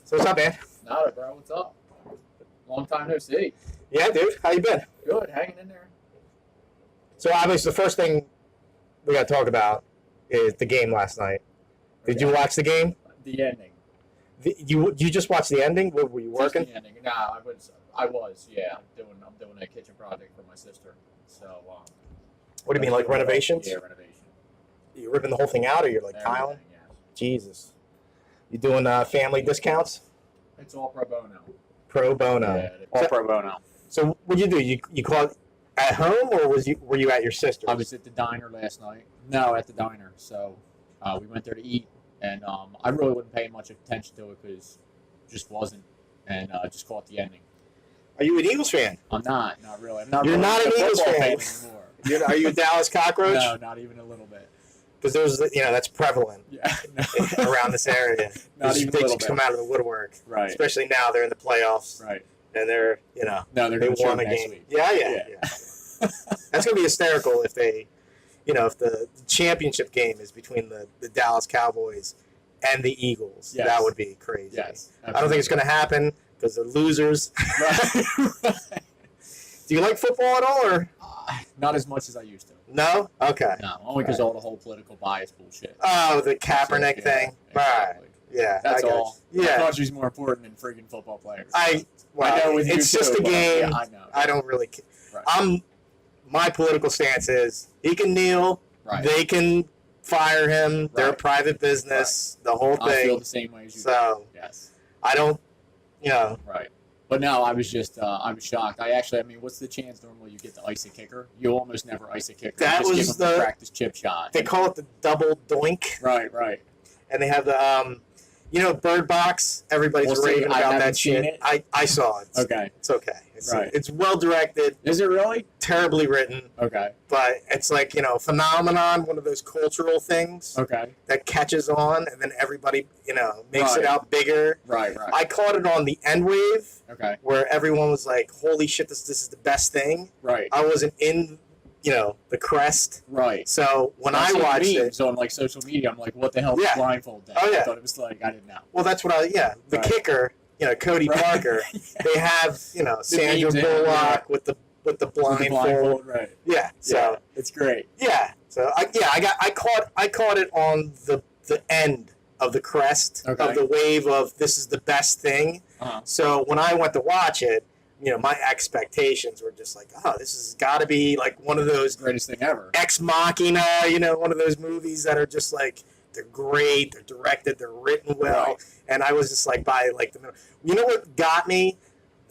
So what's up, man? Nada, bro. What's up? Long time no see. Yeah, dude. How you been? Good. Hanging in there. So obviously, the first thing we got to talk about is the game last night. Did you watch the game? The ending. You just watched the ending? Were you working? Just the ending. Nah, I was. Yeah, I'm doing a kitchen project for my sister. So. What do you mean, like renovations? Yeah, renovation. You ripping the whole thing out, or you're like tiling? Yeah. Jesus. You doing family discounts? It's all pro bono. Pro bono. Yeah, all pro bono. So what'd you do? You called at home, or were you at your sister's? I was at the diner last night. No, at the diner. So we went there to eat, and I really wasn't paying much attention to it because it just wasn't, and just caught the ending. Are you an Eagles fan? I'm not really. You're really not an Eagles fan anymore. Are you a Dallas cockroach? No, not even a little bit. Because that's prevalent around this area. Not even a they little just bit. come out of the woodwork, right? Especially now they're in the playoffs, right? And they're they won a game. Week. Yeah. That's gonna be hysterical if if the championship game is between the Dallas Cowboys and the Eagles. Yes. That would be crazy. Yes, I don't think it's gonna happen because they're losers. Right. Do you like football at all, or not as much as I used to? No. Okay. No, only because all the whole political bias bullshit. Oh, the Kaepernick thing. Exactly. Right. Yeah. That's all. Yeah. Country's more important than friggin' football players. I know with it's just a game. I know. I don't really care. Right. My political stance is he can kneel. Right. They can fire him. Right. They're a private business. Right. The whole thing. I feel the same way as you. So do. Yes. I don't. Right. But no, I was just, I was shocked. What's the chance normally you get to ice a kicker? You almost never ice a kicker. That you just was give them the practice chip shot. They call it the double doink. Right. And they have the, Bird Box. Everybody's raving about that shit. I saw it. Okay. It's okay. It's well directed. Is it really? Terribly written. Okay. But it's like, phenomenon, one of those cultural things. Okay. That catches on, and then everybody, makes it out bigger. Right. I caught it on the End Wave. Okay. Where everyone was like, holy shit, this is the best thing. Right. I wasn't in, the crest. Right. So when I watched it. So on like social media, I'm like, what the hell is blindfold day? Oh, yeah. I thought it was like, I didn't know. Well, that's what the kicker, Cody Parker, they have, Sandra Bullock with the blindfold. Right. Yeah. So it's great. Yeah. So I caught it on the end of the crest of the wave of this is the best thing. Uh-huh. So when I went to watch it, my expectations were just like, oh, this has got to be like one of those greatest thing ever. Ex Machina, one of those movies that are just like they're great, they're directed, they're written well, right. And I was just like by like the middle. You know what got me?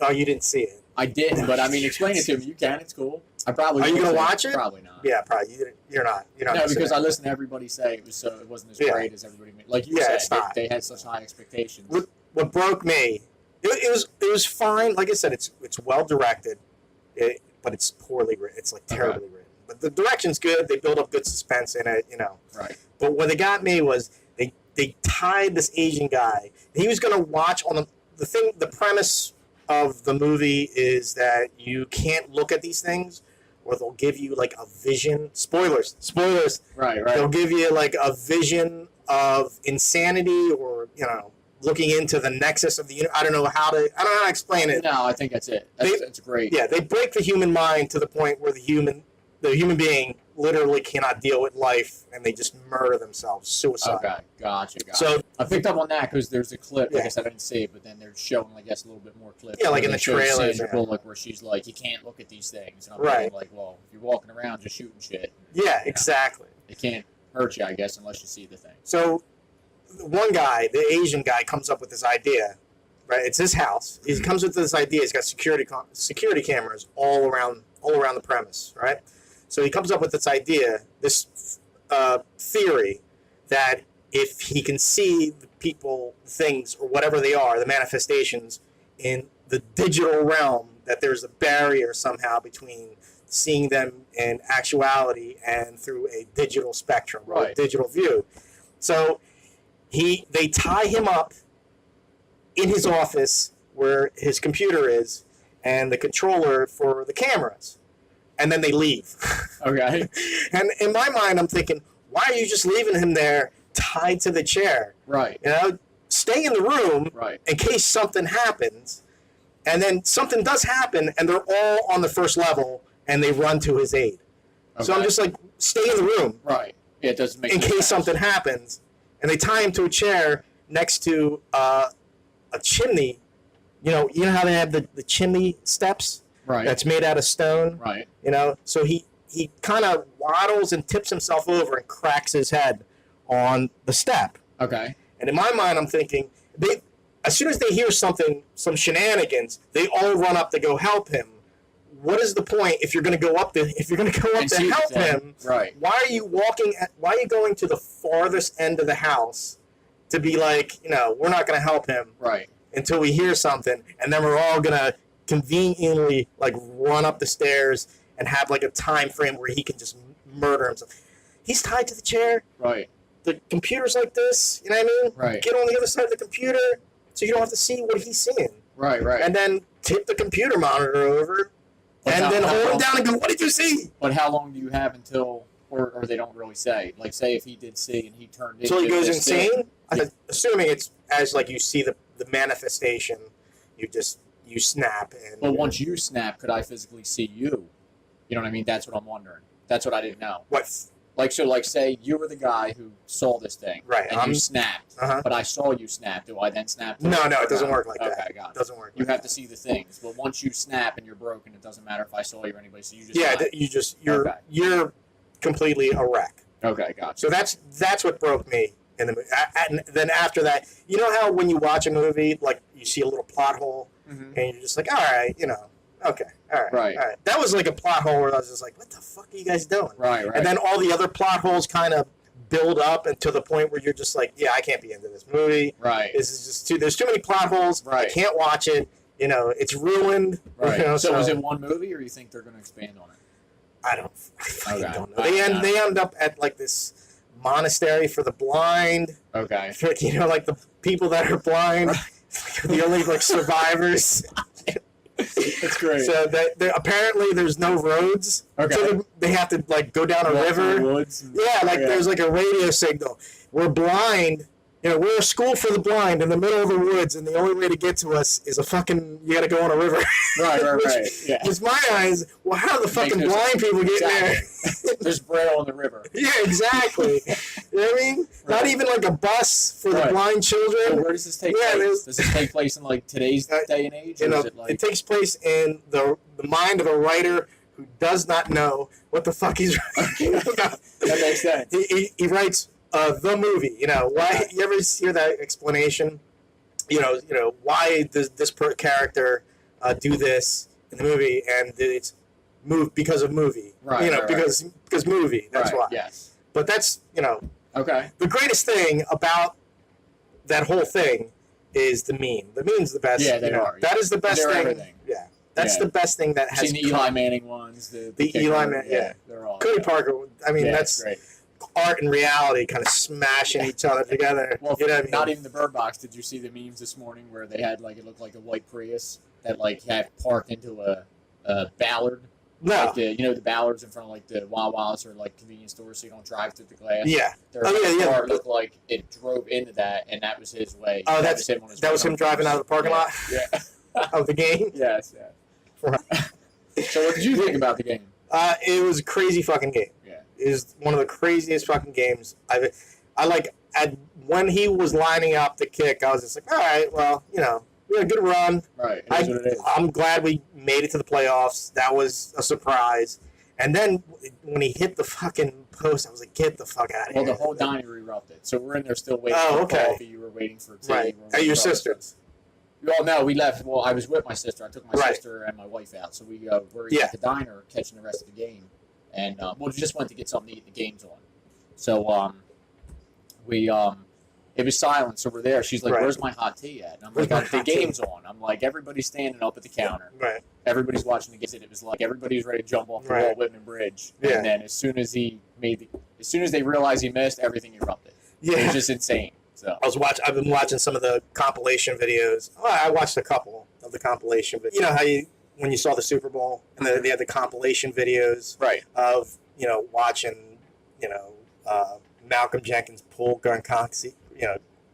Oh, you didn't see it. I didn't, but explain it to me. You can. It's cool. I probably. Are you gonna watch it? Probably not. Yeah, probably. You're not. No, because I listened to everybody say it wasn't as great as everybody made. Like you said, they had such high expectations. What broke me? It was fine. Like I said, it's well directed, but it's poorly written. It's like terribly written. But the direction's good. They build up good suspense in it. Right. But what they got me was they tied this Asian guy. He was going to watch on the thing. The premise of the movie is that you can't look at these things, or they'll give you like a vision. Spoilers. Right. They'll give you like a vision of insanity, or looking into the nexus of the universe. I don't know how to explain it. No, I think that's it. That's great. Yeah, they break the human mind to the point where the human being literally cannot deal with life, and they just murder themselves. Suicide. Okay, gotcha. So I picked up on that because there's a clip. Like I said, I didn't see it, but then they're showing, I guess, a little bit more clips. Yeah, like in the trailers. Sandra Bullock, where she's like, you can't look at these things. And I'm thinking, like, well, if you're walking around just shooting shit. Yeah, exactly. It can't hurt you, I guess, unless you see the thing. So one guy, the Asian guy, comes up with this idea. Right, it's his house. He comes with this idea. He's got security cameras all around the premise. Right, so he comes up with this idea, this theory that if he can see the people, things, or whatever they are, the manifestations in the digital realm, that there's a barrier somehow between seeing them in actuality and through a digital spectrum, or a digital view. So they tie him up in his office where his computer is and the controller for the cameras, and then they leave. Okay. And in my mind, I'm thinking, why are you just leaving him there tied to the chair? Right. stay in the room Right. in case something happens. And then something does happen, and they're all on the first level, and they run to his aid. Okay. So I'm just like, stay in the room. Right. Yeah, it doesn't make in no case sense. something happens. And they tie him to a chair next to a chimney. You know how they have the chimney steps? Right. That's made out of stone? Right. So he kind of waddles and tips himself over and cracks his head on the step. Okay. And in my mind, I'm thinking, as soon as they hear some shenanigans, they all run up to go help him. What is the point if you're going to go up to help him? Right. Why are you going to the farthest end of the house to be like, we're not going to help him Right. until we hear something, and then we're all going to conveniently like run up the stairs and have like a time frame where he can just murder himself. He's tied to the chair. Right. The computer's like this, you know what I mean? Right. Get on the other side of the computer so you don't have to see what he's seeing. Right. Right. And then tip the computer monitor over But and how- then how hold him long- down and go, what did you see? But how long do you have until, or they don't really say? Like, say if he did see and he turned into So he goes this insane? thing. I'm assuming it's as like you see the manifestation, you snap. And But once you snap, could I physically see you? You know what I mean? That's what I'm wondering. That's what I didn't know. what? Like, so, like, say you were the guy who saw this thing. Right, And you snapped. Uh-huh. But I saw you snap. Do I then snap? No, it doesn't work like that. Okay, got it. It doesn't work. You like have that. to see the things. But once you snap and you're broken, it doesn't matter if I saw you or anybody. So you just Yeah, snap. you're completely a wreck. Okay, gotcha. So that's what broke me in the movie. And then after that, you know how when you watch a movie, like you see a little plot hole, Mhm. and you're just like, all right, okay, all right. That was like a plot hole where I was just like, what the fuck are you guys doing? Right. And then all the other plot holes kind of build up and to the point where you're just like, yeah, I can't be into this movie. Right. This is just there's too many plot holes. Right. I can't watch it. It's ruined. Right. So was it one movie, or you think they're going to expand on it? I fucking Okay. don't know. They end up at like this monastery for the blind. Okay. For, like the people that are blind, the only like survivors. That's great. So apparently there's no roads. Okay. So they have to like go down a Walk river. through the woods and- Yeah, like Okay. there's like a radio signal. We're blind. We're a school for the blind in the middle of the woods, and the only way to get to us is you got to go on a river. Right. Which, Yeah. With my eyes, well, how do the fucking no blind people get there? There's braille on the river. Yeah, exactly. You know what I mean? Not Right. even like a bus for the Right. blind So children. where does this take Yeah, place? Does this take place in like today's day and age? Or is it like It takes place in the mind of a writer who does not know what the fuck he's writing about. That makes sense. He writes the movie. Why? You ever hear that explanation? Why does this character do this in the movie? And it's because of movie. Right, right, because movie. That's right, why. Yes. But that's Okay. the greatest thing about that whole thing is the meme. The meme's the best. Yeah, they are. That is the best They're thing. everything. Yeah, that's Yeah. the best thing that has Seen the Eli Manning ones. The kicker. Eli Manning, yeah. They're all. Cody Parker. I mean, Yeah, that's great. art and reality kind of smashing each other together. Well, You know what I mean? not even the Bird Box. Did you see the memes this morning where they had like it looked like a white Prius that like had parked into a Ballard? No. Like the Ballards in front of like the Wawa's or like convenience stores, so you don't drive through the glass. Yeah. Their car looked like it drove into that, and that was his way. Oh, that that's- was him on his that was way him home. driving out of the parking lot? Yeah. Of the game. Yes. So, what did you think about the game? It was a crazy fucking game. Yeah. It was one of the craziest fucking games when he was lining up the kick, I was just like, all right, well, we had a good run. Right. It is what it is. I'm glad we made it to the playoffs. That was a surprise. And then when he hit the fucking post, I was like, get the fuck out of Well, here. the whole dining room erupted. So we're in there still waiting Oh, for okay. coffee. You were waiting for tea. Right. We're At waiting your for other sister's. stuff. Well, no, we left. Well, I was with my sister. I took my Right. sister and my wife out. So we were Yeah. at the diner catching the rest of the game. And, we just went to get something to eat. The game's on. So, it was silent, so we're there. She's like, Right. where's my hot tea at? And I'm Where's like, my the hot tea? game's on. I'm like, everybody's standing up at the counter. Right. Everybody's watching the game. It was like everybody was ready to jump off the Right. wall, Whitman Bridge. Yeah. And then as soon as they realized he missed, everything erupted. It Yeah. was just insane. So I've been watching some of the compilation videos. Well, I watched a couple of the compilation videos. You know how when you saw the Super Bowl and they had the compilation videos right, of watching Malcolm Jenkins pull Gronkowski.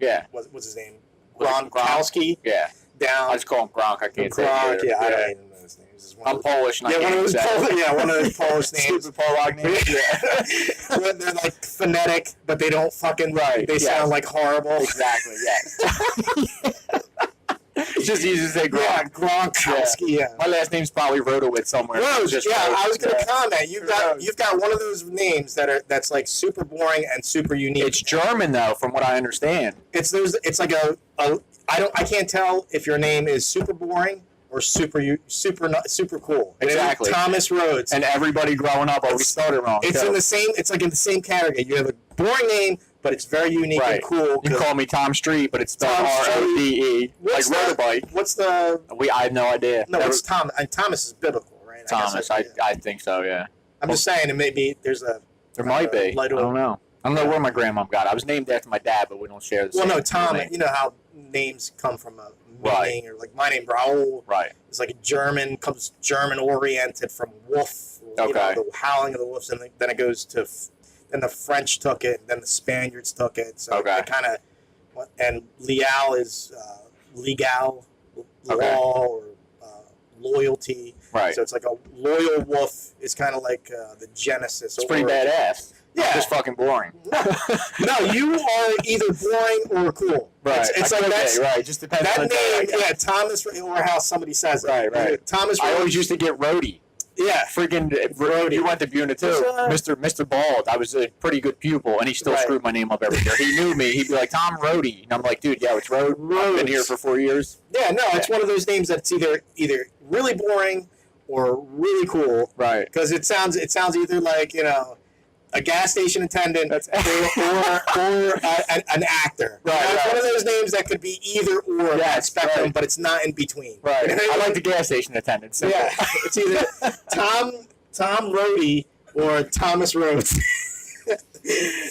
yeah, What's his name? Gronkowski. Yeah. Down. I just call him Gronk. I can't say Gronk. it. Yeah, I don't even know his name. I'm Polish, and I can't say it. One of those Polish names. Stupid Polak names. Yeah. They're like phonetic, but they don't fucking. Right. They sound like horrible. Exactly. Yes. It's just easy to say Gronk. Yeah, Gronkowski. Yeah. My last name's probably Rhodowitz somewhere. Rhodes. Just Yeah, Rhodes. I was gonna comment. You've got one of those names that's like super boring and super unique. It's German though, from what I understand. It's like I can't tell if your name is super boring or super cool. Exactly. Thomas Rhodes. And everybody growing up always spelled it wrong. It's too. in the same. It's like in the same category. You have a boring name, but it's very unique and cool. You call me Tom Street, but it's spelled R-O-D-E, like Rhodobite. What's the? I have no idea. No, it's Tom. And Thomas is biblical, right? Thomas, I think so. Yeah. I'm just saying, it maybe there's a. There might be. I don't know. I don't know where my grandmom got it. I was named after my dad, but we don't share the same. Well, no, Tom. name. You know how names come from a meaning, or like my name Raoul. Right. It's like comes German oriented from wolf. Okay. You know, the howling of the wolves, and then it goes to. Then the French took it, then the Spaniards took it. So it kind of, and leal is legal, law, or loyalty. Right. So it's like a loyal wolf is kind of like the genesis. It's pretty badass. Yeah. Just fucking boring. No, you are either boring or cool. Right. It's like that's right. Just depends that on the name. day, Yeah, Thomas, or how somebody says it. Right. Thomas. I always used to get Rhodey. Yeah. Freaking Rhodey. You went to Buna too. Mr. Bald. I was a pretty good pupil, and he still screwed my name up every year. He knew me. He'd be like, Tom Rhodey. And I'm like, dude, yeah, it's Rhodes. I've been here for 4 years. Yeah, no, it's one of those names that's either really boring or really cool. Right. Because it sounds either like, a gas station attendant or an actor. Right, It's one of those names that could be either or that spectrum, but it's not in between. Right. I like the gas station attendant. So. Yeah, it's either Tom Rhodey or Thomas Rhodes.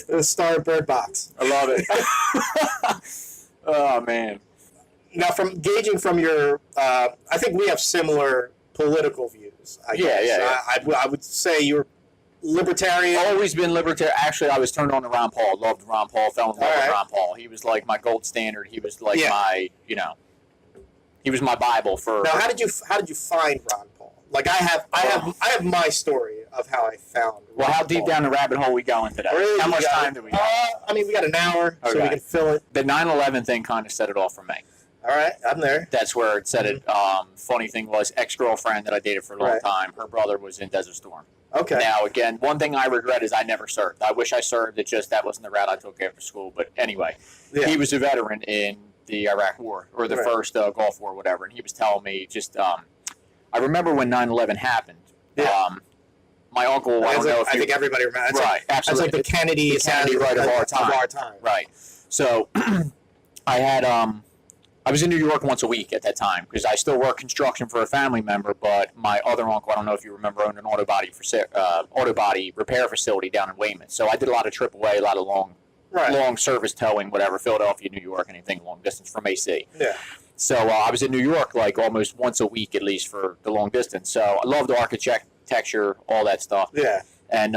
The star of Bird Box. I love it. Oh man. Now, gauging from your, I think we have similar political views. I guess. Yeah. I would say you're libertarian. Always been libertarian. Actually, I was turned on to Ron Paul. Loved Ron Paul. Fell in love with Ron Paul. He was like my gold standard. He was like my, he was my Bible for. Now, how did you find Ron Paul? Like I have my story of how I found. Well, how deep down the rabbit hole we going today? Really? How much time do we have? I mean, we got an hour, so we can fill it. The 9/11 thing kind of set it off for me. All right, I'm there. That's where it said it. Funny thing was, ex-girlfriend that I dated for a long time, her brother was in Desert Storm. Okay. Now, again, one thing I regret is I never served. I wish I served. That wasn't the route I took after school. But anyway, he was a veteran in the Iraq War, or the first Gulf War, whatever. And he was telling me I remember when 9/11 happened. Yeah. My uncle, I think everybody remembers. Right, absolutely. That's like the Kennedy right of our time. Right. So I had I was in New York once a week at that time because I still work construction for a family member, but my other uncle, I don't know if you remember, owned an auto body repair facility down in Weymouth. So I did a lot of AAA, a lot of long service towing, whatever, Philadelphia, New York, anything long distance from AC. Yeah. So I was in New York like almost once a week at least for the long distance. So I loved architecture, all that stuff. Yeah. And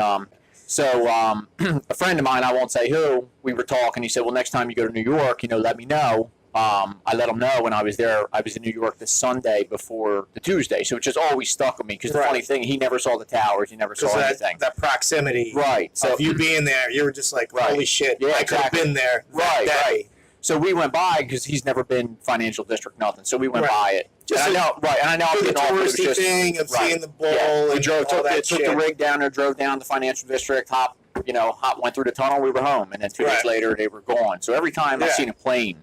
so a friend of mine, I won't say who, we were talking. He said, well, next time you go to New York, let me know. I let him know when I was there. I was in New York the Sunday before the Tuesday, so it just always stuck with me. Because the funny thing, he never saw the towers, he never saw anything. That proximity, right? So if you being there, you were just like, holy shit, yeah, I could have been there, right? So we went by because he's never been financial district, nothing. So we went by it. Just and I know, and I know I'm getting off. It was just thing of seeing the bull. Yeah. We took the rig down there, drove down the financial district, went through the tunnel. We were home, and then 2 days later they were gone. So every time I seen a plane.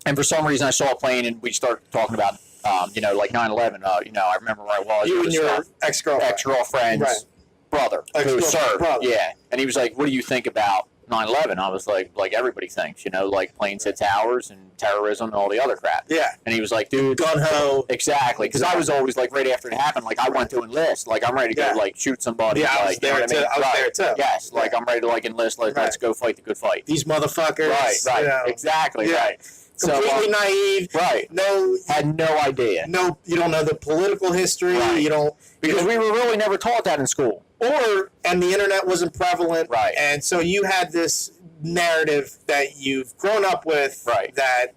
And for some reason, I saw a plane, and we started talking about, like 9/11. I remember where I was. You and your ex-girlfriend's brother who served. Yeah, and he was like, "What do you think about 9/11?" I was like everybody thinks, like planes hit towers and terrorism and all the other crap. Yeah. And he was like, "Dude, gun ho." Exactly, because I was always like right after it happened, like I went to enlist, like I'm ready to go like shoot somebody. Yeah, I was there too. I was there too. Yes, like I'm ready to like enlist. Let's go fight the good fight. These motherfuckers. Right. Exactly. Yeah. Right. Completely naive. Right. Had no idea. No, you don't know the political history. Right. You don't because we were really never taught that in school. And the internet wasn't prevalent. Right. And so you had this narrative that you've grown up with. Right. That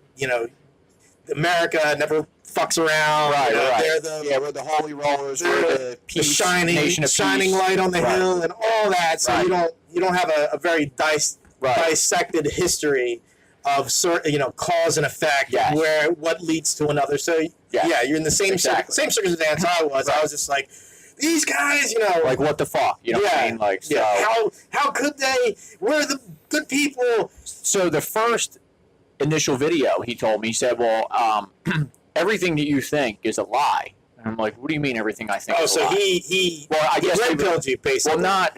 America never fucks around. Right, right. We're the holy rollers. We're the peace, shining light on the hill and all that. So you don't have a very dissected history of cause and effect, where what leads to another. So you're in the same same circumstance I was. I was just like, these guys, like what the fuck, what I mean? Like, so how could they? We're the good people. So the first initial video, he told me, he said, well, everything that you think is a lie. And I'm like, what do you mean everything I think is a lie? Oh, so he I guess red pilled you, basically. Well, not.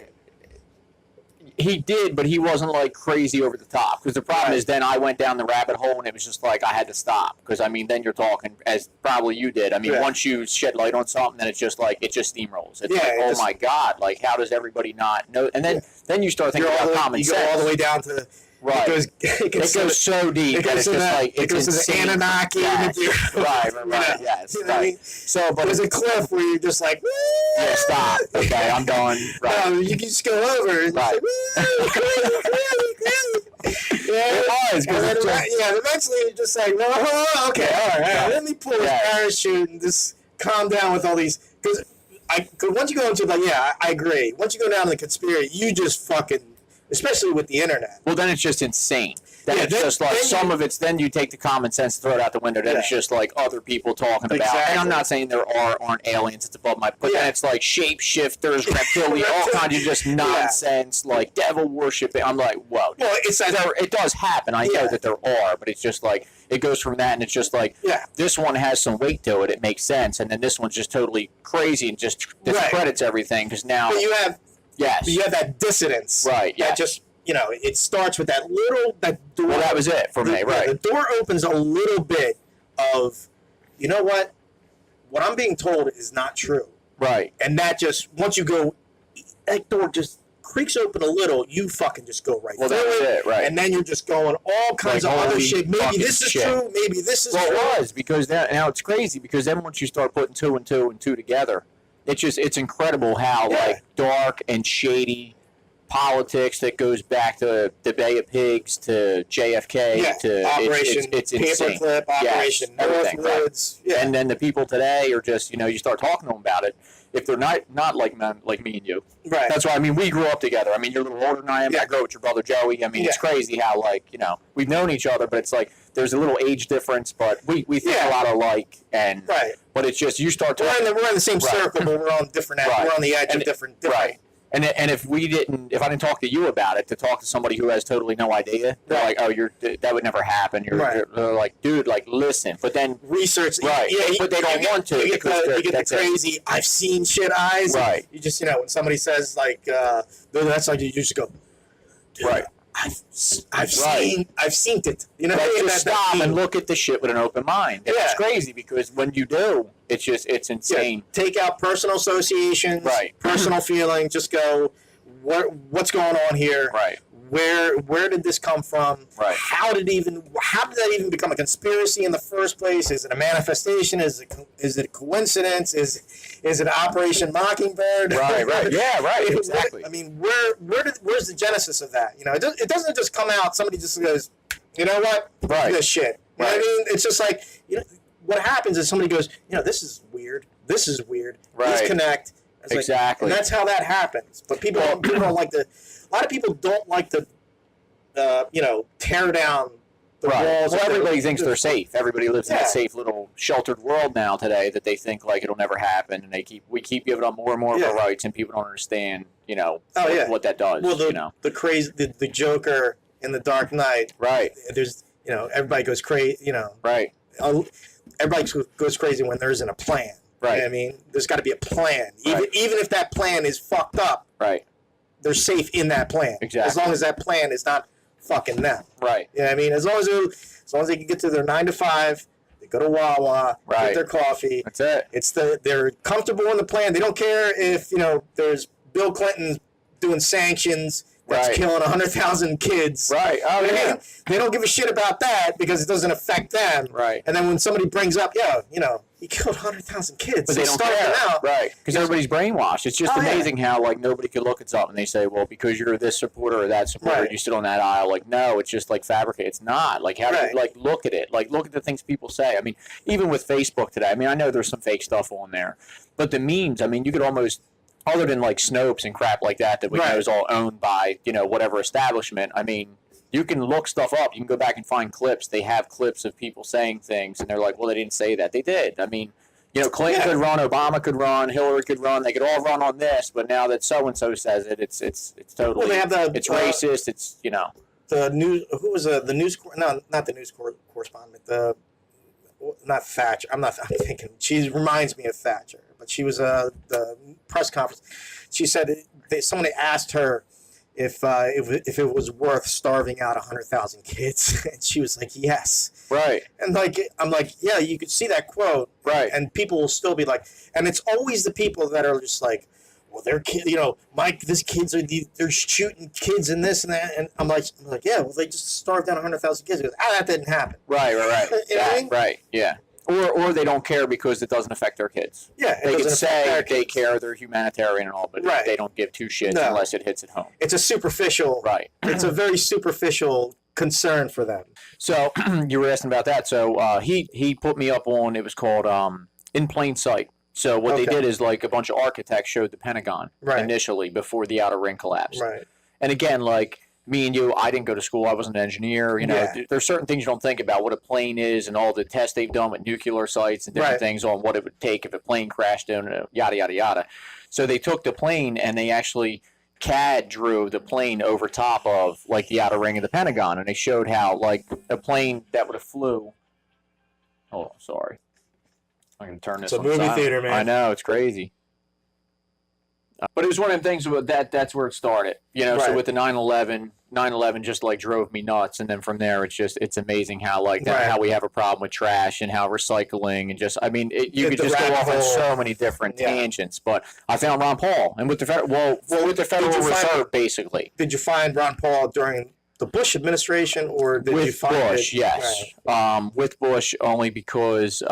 He did, but he wasn't like crazy over the top. Because the problem is, then I went down the rabbit hole, and it was just like I had to stop. Because I mean, then you're talking as probably you did. I mean, once you shed light on something, then it's just like it just steamrolls. It's like, oh my god, like how does everybody not know? And then you start thinking about common sense. You go all the way down to. Right. It goes so deep. It goes to the Anunnaki. Yes. Right. Yes. You know what I mean? So, but there's a cliff where you're just like, yeah, stop. Okay, I'm done. Right. No, you can just go over. And right. And eventually you're just like, oh, okay, all right. Let me pull this parachute and just calm down with all these. Because once you go into I agree. Once you go down to the conspiracy, you just fucking. Especially with the internet. Well, then it's just insane. Then it's just like some of it's. Then you take the common sense, throw it out the window. Then it's just like other people talking about. And I'm not saying there aren't aliens. It's above my. But then it's like shapeshifters, reptilian, all kinds of just nonsense, like devil worshiping. I'm like, whoa. Well, it does happen. I know that there are, but it's just like it goes from that, and it's just like this one has some weight to it. It makes sense, and then this one's just totally crazy and just discredits everything because now. But you have. Yes. But you have that dissonance. Right, That just, it starts with that door. Well, that was it for me, right. The door opens a little bit of, you know what? What I'm being told is not true. Right. And that just, once you go, that door just creaks open a little, you fucking just go right through it. Right. And then you're just going all kinds of other shit. Maybe this is true. Maybe this is true. Well, it was, because now it's crazy, because then once you start putting two and two together, it's incredible how like dark and shady politics that goes back to the Bay of Pigs to JFK to Operation it's insane. Paperclip, Operation Northwoods. Right. And then the people today are just you start talking to them about it. If they're not like me and you, right? That's why I mean we grew up together. I mean you're a little older than I am. I grew up with your brother Joey. I mean it's crazy how we've known each other, but it's like there's a little age difference, but we think a lot alike and But it's just you start talking. We're in the same circle, but we're on different. We're on the edge of different. Right. And if I didn't talk to you about it, to talk to somebody who has totally no idea, they're like, oh, that would never happen. They're like, dude, like, listen. But then research, but they don't want to. You get the crazy. I've seen shit eyes. Right. You just when somebody says like, that's like you just go, dude, right. I've seen it. Just stop and look at the shit with an open mind. It's crazy because when you do, it's insane. Take out personal associations, personal feeling. Just go, what's going on here? Right. Where did this come from? Right. How did that even become a conspiracy in the first place? Is it a manifestation? Is it a coincidence? Is it Operation Mockingbird? Right. Yeah. Right. Exactly. I mean, where's the genesis of that? It doesn't just come out. Somebody just goes, you know what? Right. This shit. You know what I mean? It's just like what happens is somebody goes, this is weird. This is weird. Right. Let's connect. Exactly. And that's how that happens. But people don't like to. A lot of people don't like to, tear down the walls. Well, everybody thinks they're safe. Everybody lives in that safe little sheltered world now today that they think like it'll never happen, and we keep giving up more and more of our rights, and people don't understand, what that does. Well, the crazy, the Joker in the Dark Knight. Right. There's, everybody goes crazy. Right. Everybody goes crazy when there isn't a plan. Right. You know what I mean, there's got to be a plan, even if that plan is fucked up. Right. They're safe in that plan. Exactly. As long as that plan is not fucking them. Right. You know what I mean? As long as they can get to their 9 to 5, they go to Wawa, get their coffee. That's it. They're comfortable in the plan. They don't care if, there's Bill Clinton doing sanctions that's killing 100,000 kids. Right. Oh, yeah. They don't give a shit about that because it doesn't affect them. Right. And then when somebody brings up, he killed 100,000 kids. But they don't care, right? Because everybody's brainwashed. It's just amazing how like nobody could look at something and they say, well, because you're this supporter or that supporter, you sit on that aisle. Like, no, it's just like fabricated. It's not. Like, how do you like look at it? Like, look at the things people say. I mean, even with Facebook today. I mean, I know there's some fake stuff on there, but the memes. I mean, you could almost, other than like Snopes and crap like that we know is all owned by whatever establishment. I mean. You can look stuff up. You can go back and find clips. They have clips of people saying things, and they're like, well, they didn't say that. They did. I mean, Clinton could run, Obama could run, Hillary could run. They could all run on this, but now that so-and-so says it, it's totally, they have it's racist. It's, The news, who was the news, no, not the news correspondent, not Thatcher. I'm thinking, she reminds me of Thatcher, but she was the press conference. She said, somebody asked her, if it was worth starving out 100,000 kids, and she was like, yes. Right. And I'm like, yeah, you could see that quote. Right. And people will still be like, and it's always the people that are just like, well, they're these kids they're shooting kids and this and that, and I'm like, yeah, well, they just starved out 100,000 kids. He goes, that didn't happen. Right. You know what I mean? Right. Yeah. Or they don't care because it doesn't affect their kids. Yeah, they can say they care, they're humanitarian and all, but they don't give two shits unless it hits at home. It's a superficial. Right. It's a very superficial concern for them. So you were asking about that. So he put me up on, it was called In Plain Sight. So what they did is like a bunch of architects showed the Pentagon initially before the outer ring collapsed. Right. And again, like me and you, I didn't go to school. I wasn't an engineer. There's certain things you don't think about, what a plane is and all the tests they've done with nuclear sites and different things on what it would take if a plane crashed in, yada, yada, yada. So they took the plane and they actually CAD drew the plane over top of like the outer ring of the Pentagon. And they showed how like a plane that would have flew. Oh, sorry. I'm going to turn this on. It's a movie theater, man. I know. It's crazy. But it was one of the things that's where it started, So with the 9/11 just like drove me nuts, and then from there it's amazing how how we have a problem with trash and how recycling and just you could just go off on so many different tangents. But I found Ron Paul and with the Federal Reserve basically. Did you find Ron Paul during the Bush administration, or did you find Bush? Yes, with Bush only because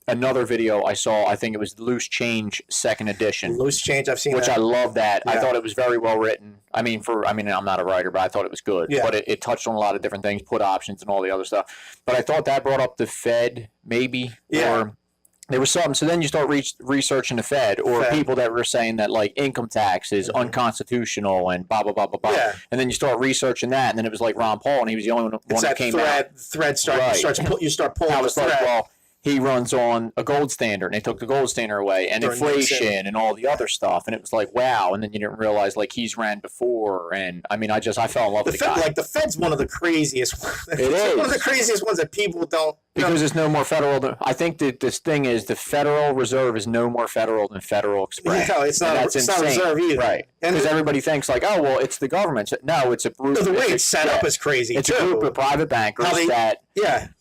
another video I saw, I think it was Loose Change Second Edition. Loose Change, I've seen which that. I love that. Yeah. I thought it was very well written. I'm not a writer, but I thought it was good. Yeah. But it touched on a lot of different things, put options and all the other stuff. But I thought that brought up the Fed, maybe, or there was something. So then you start researching the Fed or people that were saying that like income tax is unconstitutional and blah, blah, blah, blah, blah. Yeah. And then you start researching that, and then it was like Ron Paul, and he was the only one that came out. Thread you start pulling the thread. Like, well, he runs on a gold standard, and they took the gold standard away, and inflation and all the other stuff, and it was like, wow. And then you didn't realize like he's ran before, and I fell in love with the guy. Like the Fed's one of the craziest ones. It is one of the craziest ones that people don't. Because there's no more federal. I think that this thing is the Federal Reserve is no more federal than Federal Express. No, it's not. It's not reserve either. Right. Because everybody thinks like, oh well, it's the government. No, it's a group. The way it's set up is crazy. It's a group of private bankers that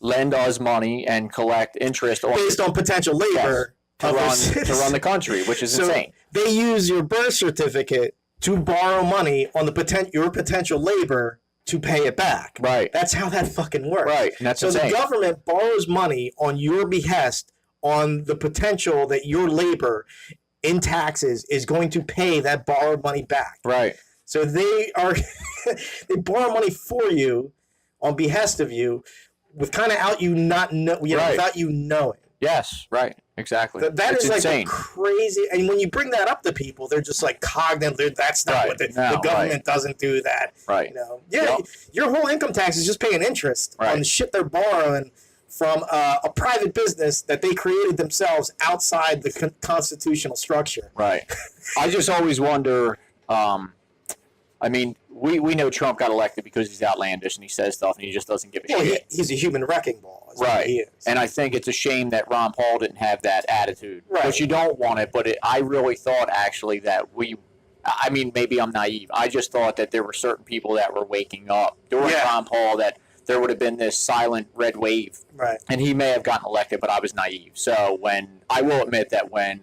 lend us money and collect interest based on potential labor to run the country, which is insane. They use your birth certificate to borrow money on your potential labor to pay it back. Right. That's how that fucking works. Right. And that's insane. The government borrows money on your behest on the potential that your labor in taxes is going to pay that borrowed money back. Right. So they borrow money for you on behest of you without you knowing. Yes, right. Exactly. That's insane. Like crazy. And when you bring that up to people, they're just like cognitive. That's not what the government doesn't do that. Right. Your whole income tax is just paying interest on the shit they're borrowing from a private business that they created themselves outside the constitutional structure. Right. I just always wonder. We know Trump got elected because he's outlandish and he says stuff and he just doesn't give a shit. He's a human wrecking ball. Right. He is. And I think it's a shame that Ron Paul didn't have that attitude. Right. But you don't want it. But I really thought actually that maybe I'm naive. I just thought that there were certain people that were waking up during Ron Paul that there would have been this silent red wave. Right. And he may have gotten elected, but I was naive. So I will admit that when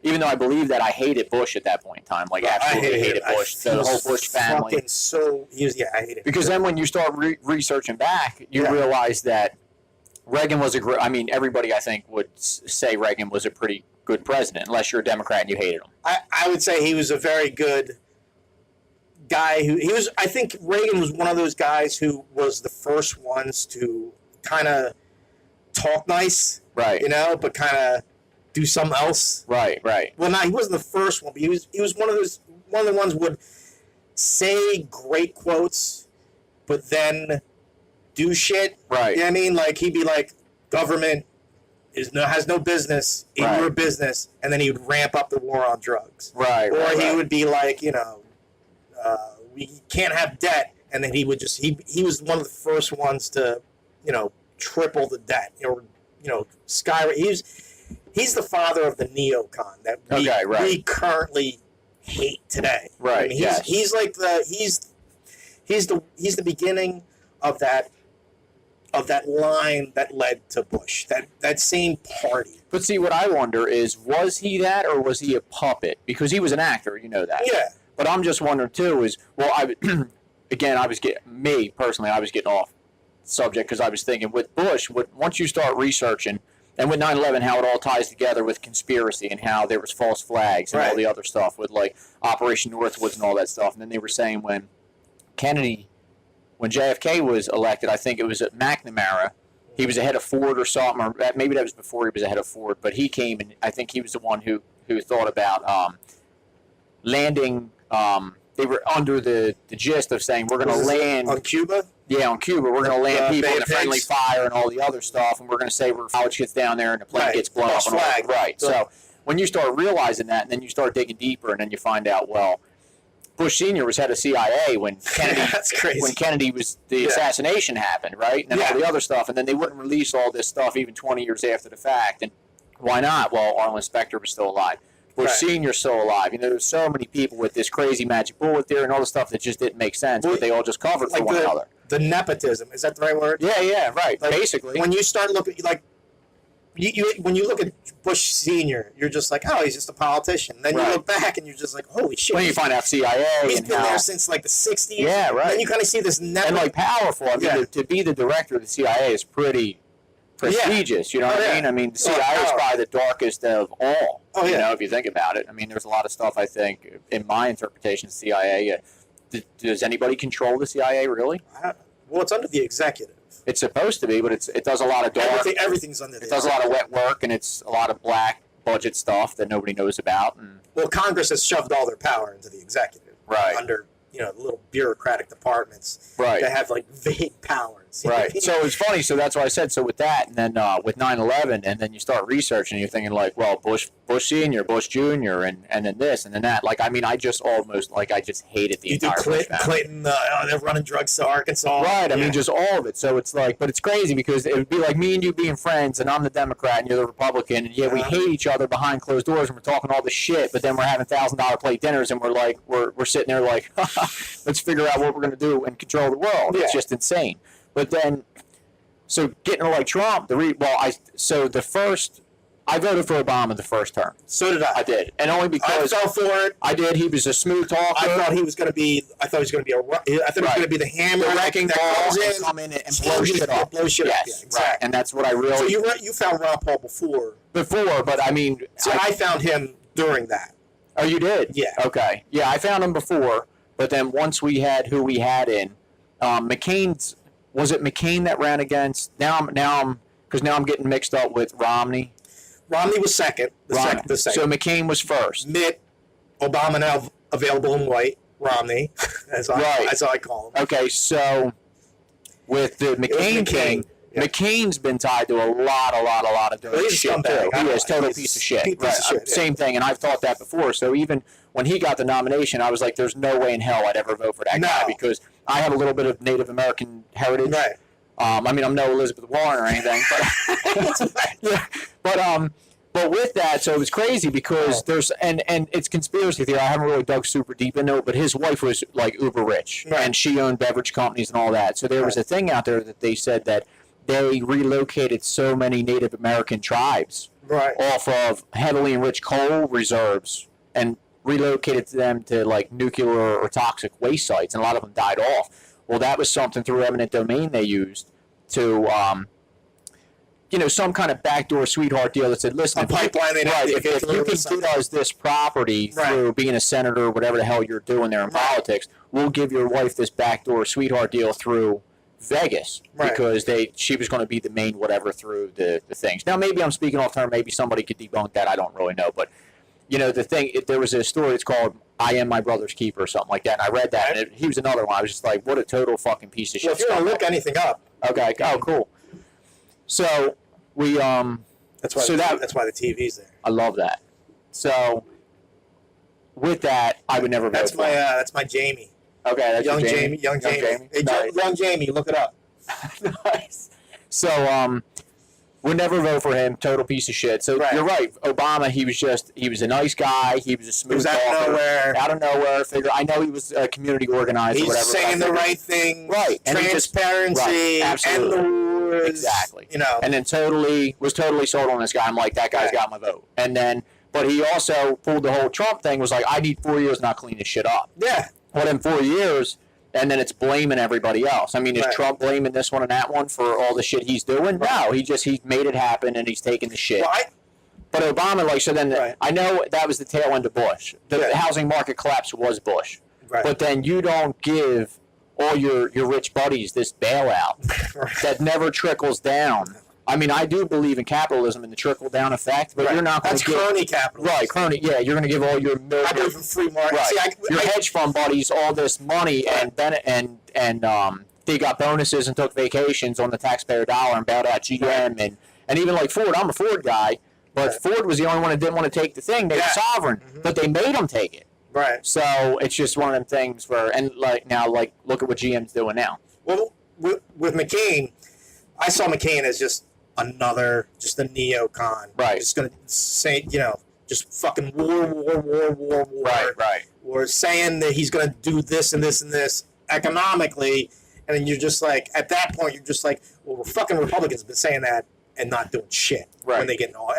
even though I believe that I hated Bush at that point in time, like absolutely hated Bush, the whole Bush family. I hated him. Because then when you start researching back, you realize that Reagan was a great. I mean, everybody I think would say Reagan was a pretty good president, unless you're a Democrat and you hated him. I would say he was a very good guy. I think Reagan was one of those guys who was the first ones to kind of talk nice, right? But kind of do something else, right. Well, he wasn't the first one, but he was one of the ones who would say great quotes, but then do shit. Right. You know what I mean? Like, he'd be like, government has no business in your business, and then he would ramp up the war on drugs. Right. Or he would be like, we can't have debt, and then he would just he was one of the first ones to, triple the debt, skyrocket. He's the father of the neocon that we currently hate today. Right. I mean, he's like he's the beginning of that line that led to Bush. That same party. But see, what I wonder is, was he that, or was he a puppet? Because he was an actor, you know that. Yeah. But I'm just wondering too. I was getting off subject because I was thinking with Bush. Once you start researching. And with 9/11, how it all ties together with conspiracy and how there was false flags and all the other stuff with like Operation Northwoods and all that stuff. And then they were saying when JFK was elected, I think it was at McNamara, he was ahead of Ford or something, or maybe that was before he was ahead of Ford. But he came and I think he was the one who thought about landing. They were under the gist of saying we're going to land on Cuba. Yeah, on Cuba, we're going to land people in a friendly fire and all the other stuff, and we're going to say where college gets down there and the plane gets blown up. Right. So when you start realizing that, and then you start digging deeper, and then you find out, well, Bush Sr. was head of CIA when Kennedy. That's crazy. When Kennedy was the assassination happened, right, and then all the other stuff, and then they wouldn't release all this stuff even 20 years after the fact, and why not? Well, Arlen Specter was still alive. Bush Senior's still alive. There's so many people with this crazy magic bullet theory and all the stuff that just didn't make sense, but they all just covered for one another. The nepotism, is that the right word? Yeah, right. Like, basically, when you start looking when you look at Bush Senior, you're just like, oh, he's just a politician. Then you look back and you're just like, holy shit. When you find out CIA, he's been there since like the '60s. Yeah, right. Then you kind of see this and like powerful. I mean, to be the director of the CIA is pretty prestigious. You know what I mean? I mean, the CIA is probably the darkest of all. Oh, yeah. If you think about it. I mean, there's a lot of stuff. I think, in my interpretation, of the CIA. Does anybody control the CIA really? Well, it's under the executive. It's supposed to be, but it does a lot of dark. Everything's under the executive. It does a lot of wet work, and it's a lot of black budget stuff that nobody knows about. And well, Congress has shoved all their power into the executive. Right. Under little bureaucratic departments. Right. That have like vague powers. Right. So it's funny. So that's why I said. So with that, and then with 9/11, and then you start researching, and you're thinking like, well, Bush Senior, Bush Junior, and then this, and then that. Like, I mean, I just hated the entire Bush family. Clinton, they're running drugs to Arkansas. Right. I mean, just all of it. So it's like, but it's crazy because it would be like me and you being friends, and I'm the Democrat and you're the Republican, and we hate each other behind closed doors, and we're talking all this shit, but then we're having $1,000 plate dinners, and we're like, we're sitting there like, let's figure out what we're going to do and control the world. It's just insane. But then, so getting like Trump, I voted for Obama the first term. So did I. I did, and only because I fell for it. I did. He was a smooth talker. I thought he was going to be the hammer, the wrecking ball, and come in and blow shit up. Yes, yeah, exactly. Right. And that's what I really. So you found Ron Paul before. But I mean, I found him during that. Oh, you did? Yeah. Okay. Yeah, I found him before, but then once we had who we had in, McCain's. Was it McCain that ran against? Now I'm getting mixed up with Romney. Romney was second. The second. So McCain was first. Mitt, Obama now available in white. Romney, as I call him. Okay, so with the McCain thing, McCain's been tied to a lot of dirty shit too. He is total piece of shit. Same thing, and I've thought that before. So even when he got the nomination, I was like, "There's no way in hell I'd ever vote for that guy," because I have a little bit of Native American heritage. Right. I mean, I'm no Elizabeth Warren or anything, but with that, so it was crazy because there's and it's conspiracy theory. I haven't really dug super deep into it, but his wife was like uber rich, and she owned beverage companies and all that. So there was a thing out there that they said that they relocated so many Native American tribes off of heavily enriched coal reserves and relocated them to like nuclear or toxic waste sites, and a lot of them died off. Well, that was something through eminent domain they used to some kind of backdoor sweetheart deal that said, listen, a pipeline. if you can get us this property through being a senator, whatever the hell you're doing there in politics, we'll give your wife this backdoor sweetheart deal through Vegas because she was going to be the main whatever through the things. Now, maybe I'm speaking off term. Maybe somebody could debunk that. I don't really know. But, the thing, there was a story, it's called I Am My Brother's Keeper or something like that. And I read that, and he was another one. I was just like, what a total fucking piece of shit. Well, if you're going to look anything up. Okay. Oh, cool. So, we, that's why the TV's there. I love that. So, with that, I would never vote for him. That's my Jamie. Okay, that's young Jamie. Young Jamie. Hey, nice. Young Jamie, look it up. Nice. So, would never vote for him. Total piece of shit. So you're right. Obama, he was a nice guy. He was a smooth talker. Out of nowhere. I know he was a community organizer. He's whatever. Saying the right thing. Right. Transparency. Absolutely. And the wars. Exactly. And then was totally sold on this guy. I'm like, that guy's got my vote. And then, but he also pulled the whole Trump thing. Was like, I need 4 years and I'll clean this shit up. Yeah. Well, in 4 years, and then it's blaming everybody else. I mean, is Trump blaming this one and that one for all the shit he's doing? No, he made it happen, and he's taking the shit. Well, but Obama, so then I know that was the tail end of Bush. The housing market collapse was Bush. Right. But then you don't give all your rich buddies this bailout that never trickles down. I mean, I do believe in capitalism and the trickle-down effect, but you're not going to give... That's crony capitalism. Right, crony, yeah. You're going to give all your... I believe in free market. Right. See, your hedge fund buddies all this money, and they got bonuses and took vacations on the taxpayer dollar and bailed out GM, and even like Ford. I'm a Ford guy, but Ford was the only one that didn't want to take the thing. They were sovereign, but they made them take it. Right. So it's just one of them things where... And now, look at what GM's doing now. Well, with McCain, I saw McCain as just a neocon. Right. Just going to say, just fucking war. Right. Or saying that he's going to do this and this and this economically. And then you're just like, at that point, you're just like, well, fucking Republicans have been saying that and not doing shit when they get in all.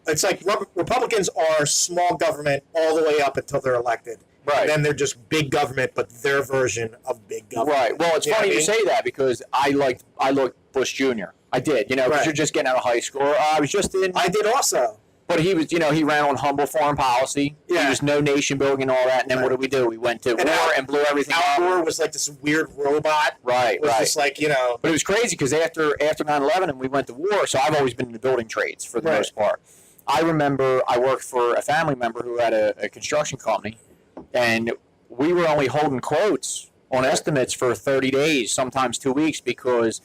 It's like Republicans are small government all the way up until they're elected. Right. And then they're just big government, but their version of big government. Right. Well, it's funny you say that because I liked Bush Jr. I did, because you're just getting out of high school. I was just in. I did also. But he was, he ran on humble foreign policy. Yeah. He was no nation building and all that. And then what did we do? We went to war and blew everything up. Al Gore was like this weird robot. Right. Just like, But it was crazy because after 9/11 and we went to war, so I've always been in the building trades for the most part. I remember I worked for a family member who had a construction company, and we were only holding quotes on estimates for 30 days, sometimes 2 weeks, because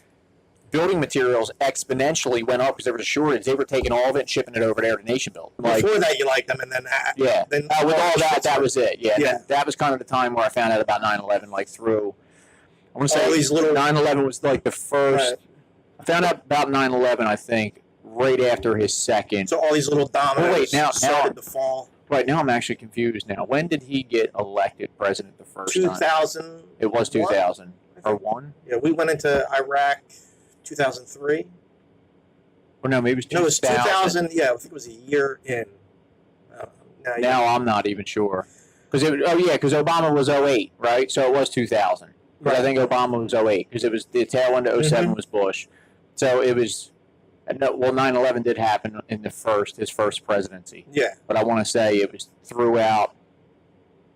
building materials exponentially went up because there was a shortage. They were taking all of it and shipping it over there to Nation Build. Before that, you liked them, and then with all that, that was it. Yeah. That was kind of the time where I found out about 9/11, through. I want to say all these little 9/11 was like the first. I found out about 9/11, I think, right after his second. So all these little dominoes started to fall. Right, now I'm actually confused now. When did he get elected president the first 2000. time? It was 2000. Or 1? Yeah, we went into Iraq 2003. Or no, maybe it was 2000. No, it was 2000. Yeah, I think it was a year in. Now I'm not even sure. Because Obama was 08, right? So it was 2000. But I think Obama was 08 because it was the tail end of 07 was Bush. So it was... Well, 9/11 did happen in his first presidency. Yeah. But I want to say it was throughout.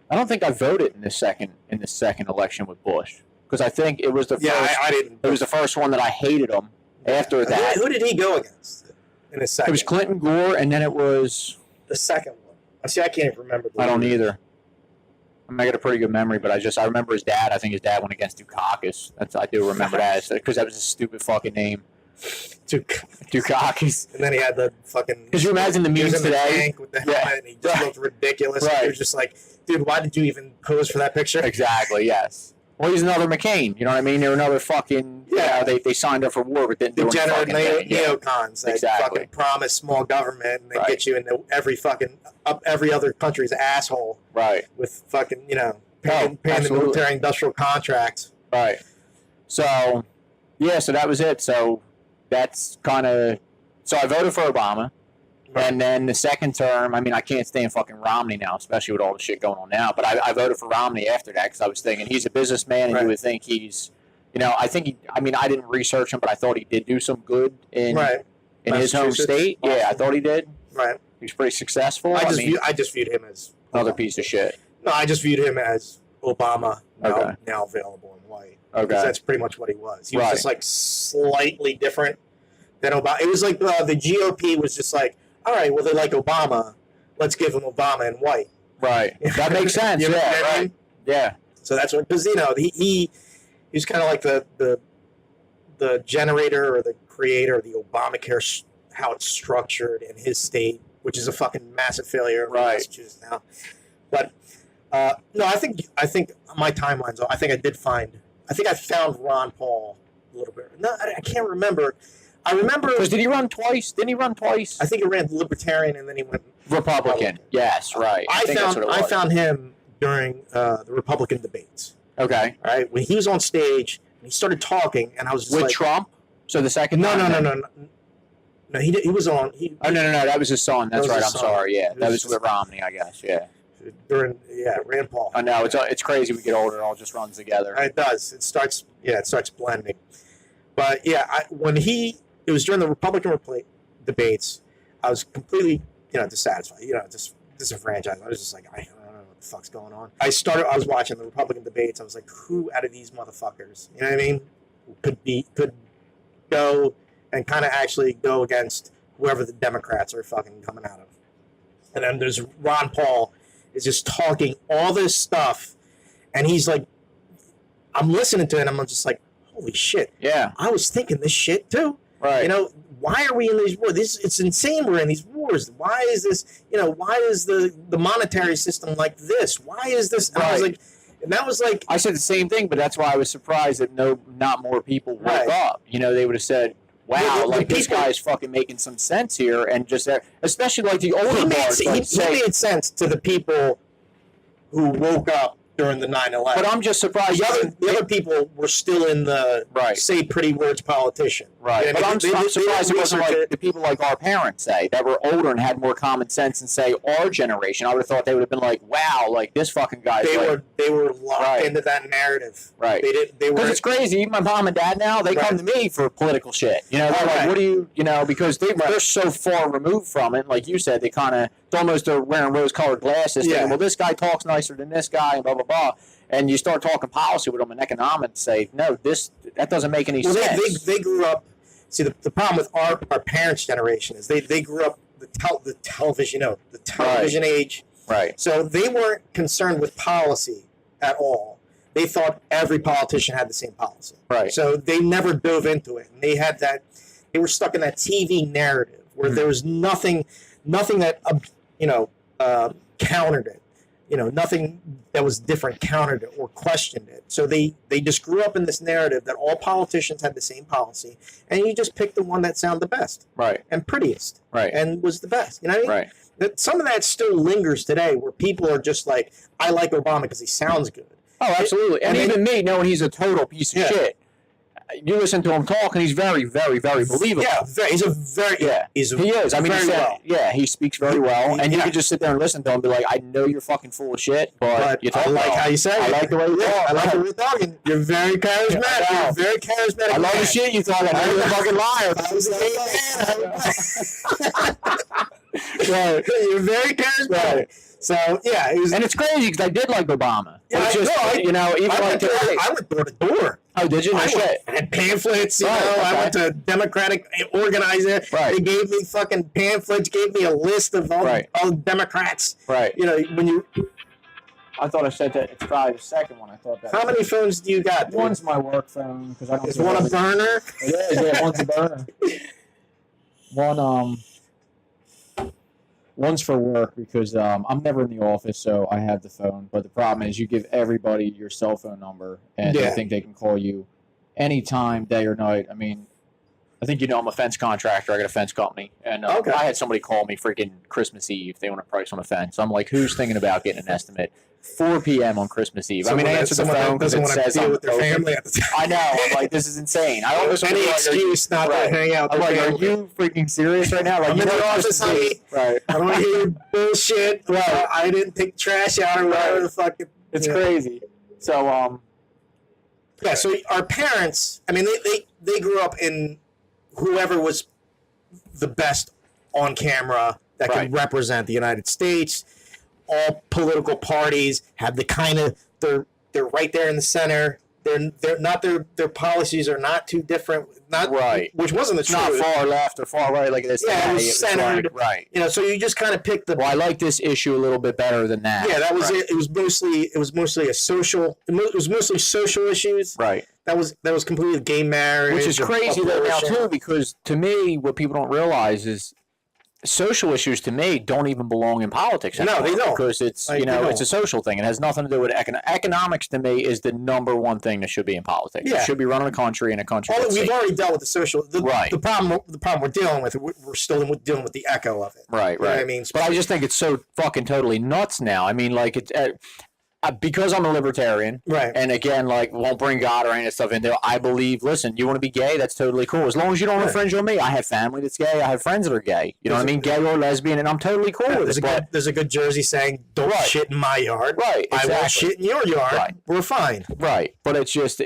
I don't think I voted in the second election with Bush because I think it was the first. Yeah, I didn't. It was the first one that I hated him. After that, who did he go against in his second? It was Clinton, Gore, and then it was the second one. See, I can't even remember. I don't either. I got a pretty good memory, but I remember his dad. I think his dad went against Dukakis. I do remember that because that was a stupid fucking name. Dukakis. And then he had the fucking... Could you imagine the memes today? The tank with the helmet, and he just looked ridiculous. Right. He was just like, dude, why did you even pose for that picture? Exactly, yes. Well, he's another McCain, you know what I mean? They're another fucking... Yeah. They signed up for war, but didn't do anything. Degenerate neocons that fucking promise small government, and they get you into every other country's asshole. Right. With fucking, paying the military industrial contracts. Right. So, so that was it. So... That's kind of... So I voted for Obama. Right. And then the second term, I can't stand fucking Romney now, especially with all the shit going on now. But I voted for Romney after that because I was thinking he's a businessman and you would think he's You know, I think I didn't research him, but I thought he did do some good in his home state. Awesome. Yeah, I thought he did. Right. He was pretty successful. I just viewed him as another piece of shit. No, I just viewed him as Obama now available in white. Okay. Because that's pretty much what he was. He was just like slightly different than Obama. It was like the GOP was just like, all right, well, they like Obama. Let's give him Obama in white. Right. That makes sense. You know yeah. what I mean? Yeah. So that's what, because, you know, he's kind of like the generator or the creator of the Obamacare, how it's structured in his state, which is a fucking massive failure in Massachusetts now. But no, I think my timelines. I think I found Ron Paul a little bit. No, I can't remember. I remember because did he run twice? Didn't he run twice? I think he ran Libertarian and then he went Republican. Yes, right. I found him during the Republican debates. Okay. All right, when he was on stage and he started talking, and I was just with like, Trump. So the second no, time. No, he was on. No, that was his son. That's right. I'm son. sorry. Yeah, that was with Romney, I guess. Yeah. Rand Paul. I know it's crazy. We get older, it all just runs together. It does. It starts blending. But yeah, when it was during the Republican debates, I was completely dissatisfied. Just disenfranchised. I was just like, I don't know what the fuck's going on. I was watching the Republican debates. I was like, who out of these motherfuckers, you know what I mean, could go and kind of actually go against whoever the Democrats are fucking coming out of. And then there's Ron Paul is just talking all this stuff, and he's like, I'm listening to it, and I'm just like, holy shit. Yeah. I was thinking this shit too. Right. Why are we in these wars? It's insane we're in these wars. Why is this, why is the monetary system like this? Why is this? And I was like, and that was like, I said the same thing, but that's why I was surprised that not more people woke up. They would have said, wow, this guy's fucking making some sense here, and just especially like the older guards. He made sense to the people who woke up during the 9/11. But I'm just surprised. The other people were still in the say pretty words politician. Right. But I'm surprised it wasn't like the people like our parents say that were older and had more common sense and say our generation. I would have thought they would have been like, wow, like this fucking guy. They were locked into that narrative. Right. Because it's crazy. Even my mom and dad now, they come to me for political shit. They're like, what do you, because they're so far removed from it. Like you said, they kind of almost are wearing rose-colored glasses. Thinking, well, this guy talks nicer than this guy, and blah blah blah. And you start talking policy with them and economics, say, no, that doesn't make any sense. They grew up. See, the problem with our parents' generation is they grew up the television, the television age. Right. So they weren't concerned with policy at all. They thought every politician had the same policy. Right. So they never dove into it, and they were stuck in that TV narrative where there was nothing that countered it. Nothing that was different countered it or questioned it. So they just grew up in this narrative that all politicians had the same policy, and you just picked the one that sounded the best, right, and prettiest, right, and was the best. You know what I mean? Right. Some of that still lingers today, where people are just like, I like Obama because he sounds good. Oh, absolutely. And even me, knowing he's a total piece of shit. You listen to him talk, and he's very, very, very believable. Yeah, he is. I mean, he speaks very well, and you can can just sit there and listen to him and be like, I know you're fucking full of shit, but you talk I like how you say it. I like the way you talk. I like the way you're talking. You're very charismatic. You're very charismatic. I love the shit you talk. I know you're a fucking liar. I was a gay man. Right. You're very charismatic. Right. So, yeah. And it's crazy because I did like Obama. Yeah, I went door to door. Oh, did you? I had pamphlets, I went to Democratic organizer. Right. They gave me fucking pamphlets, gave me a list of all the Democrats. Right. When you... I thought I said that it's probably the second one. I thought that. How many phones do you got? Dude? One's my work phone because I don't. Is one a burner? It is. Yeah, one's a burner. One's for work because I'm never in the office, so I have the phone. But the problem is you give everybody your cell phone number, and they think they can call you anytime, day or night. I mean, I think I'm a fence contractor. I got a fence company. And I had somebody call me freaking Christmas Eve. They want a price on a fence. I'm like, who's thinking about getting an estimate? 4 p.m. on Christmas Eve. I answer the phone because it says I'm with their family at the time. I know. I'm like, this is insane. I always any excuse not to hang out. I'm like, are you freaking serious right now? Like, I'm in the office, honey. Right. I don't want to hear your bullshit. Right. I didn't take trash out or whatever the fuck. It's crazy. So, Yeah, so our parents, I mean, they grew up in whoever was the best on camera that could represent the United States. All political parties have the kind of they're right there in the center. They're not their policies are not too different. Not which wasn't the truth. Not far left or far right like this. Yeah, it was centered. Right. You know, so you just kind of pick the. Well, I like this issue a little bit better than that. Yeah, that was it. It was mostly a social. It was mostly social issues. Right. That was completely gay marriage, which is crazy though now too, because to me, what people don't realize is social issues to me don't even belong in politics anymore. No, they don't. Because it's it's a social thing. It has nothing to do with economics. To me, is the number one thing that should be in politics. Yeah. It should be running a country, and a country. We've already dealt with the social. The problem we're dealing with, we're still dealing with the echo of it. Right. You know what I mean, but I just think it's so fucking totally nuts now. I mean, like it's. Because I'm a libertarian, right? And again, like, won't bring God or any of that stuff in there. I believe, listen, you want to be gay? That's totally cool. As long as you don't infringe on me. I have family that's gay. I have friends that are gay. You know what I mean? Gay or lesbian, and I'm totally cool with it. There's a good Jersey saying, "Don't shit in my yard." Right. Exactly. I won't shit in your yard. Right. We're fine. Right. But it's just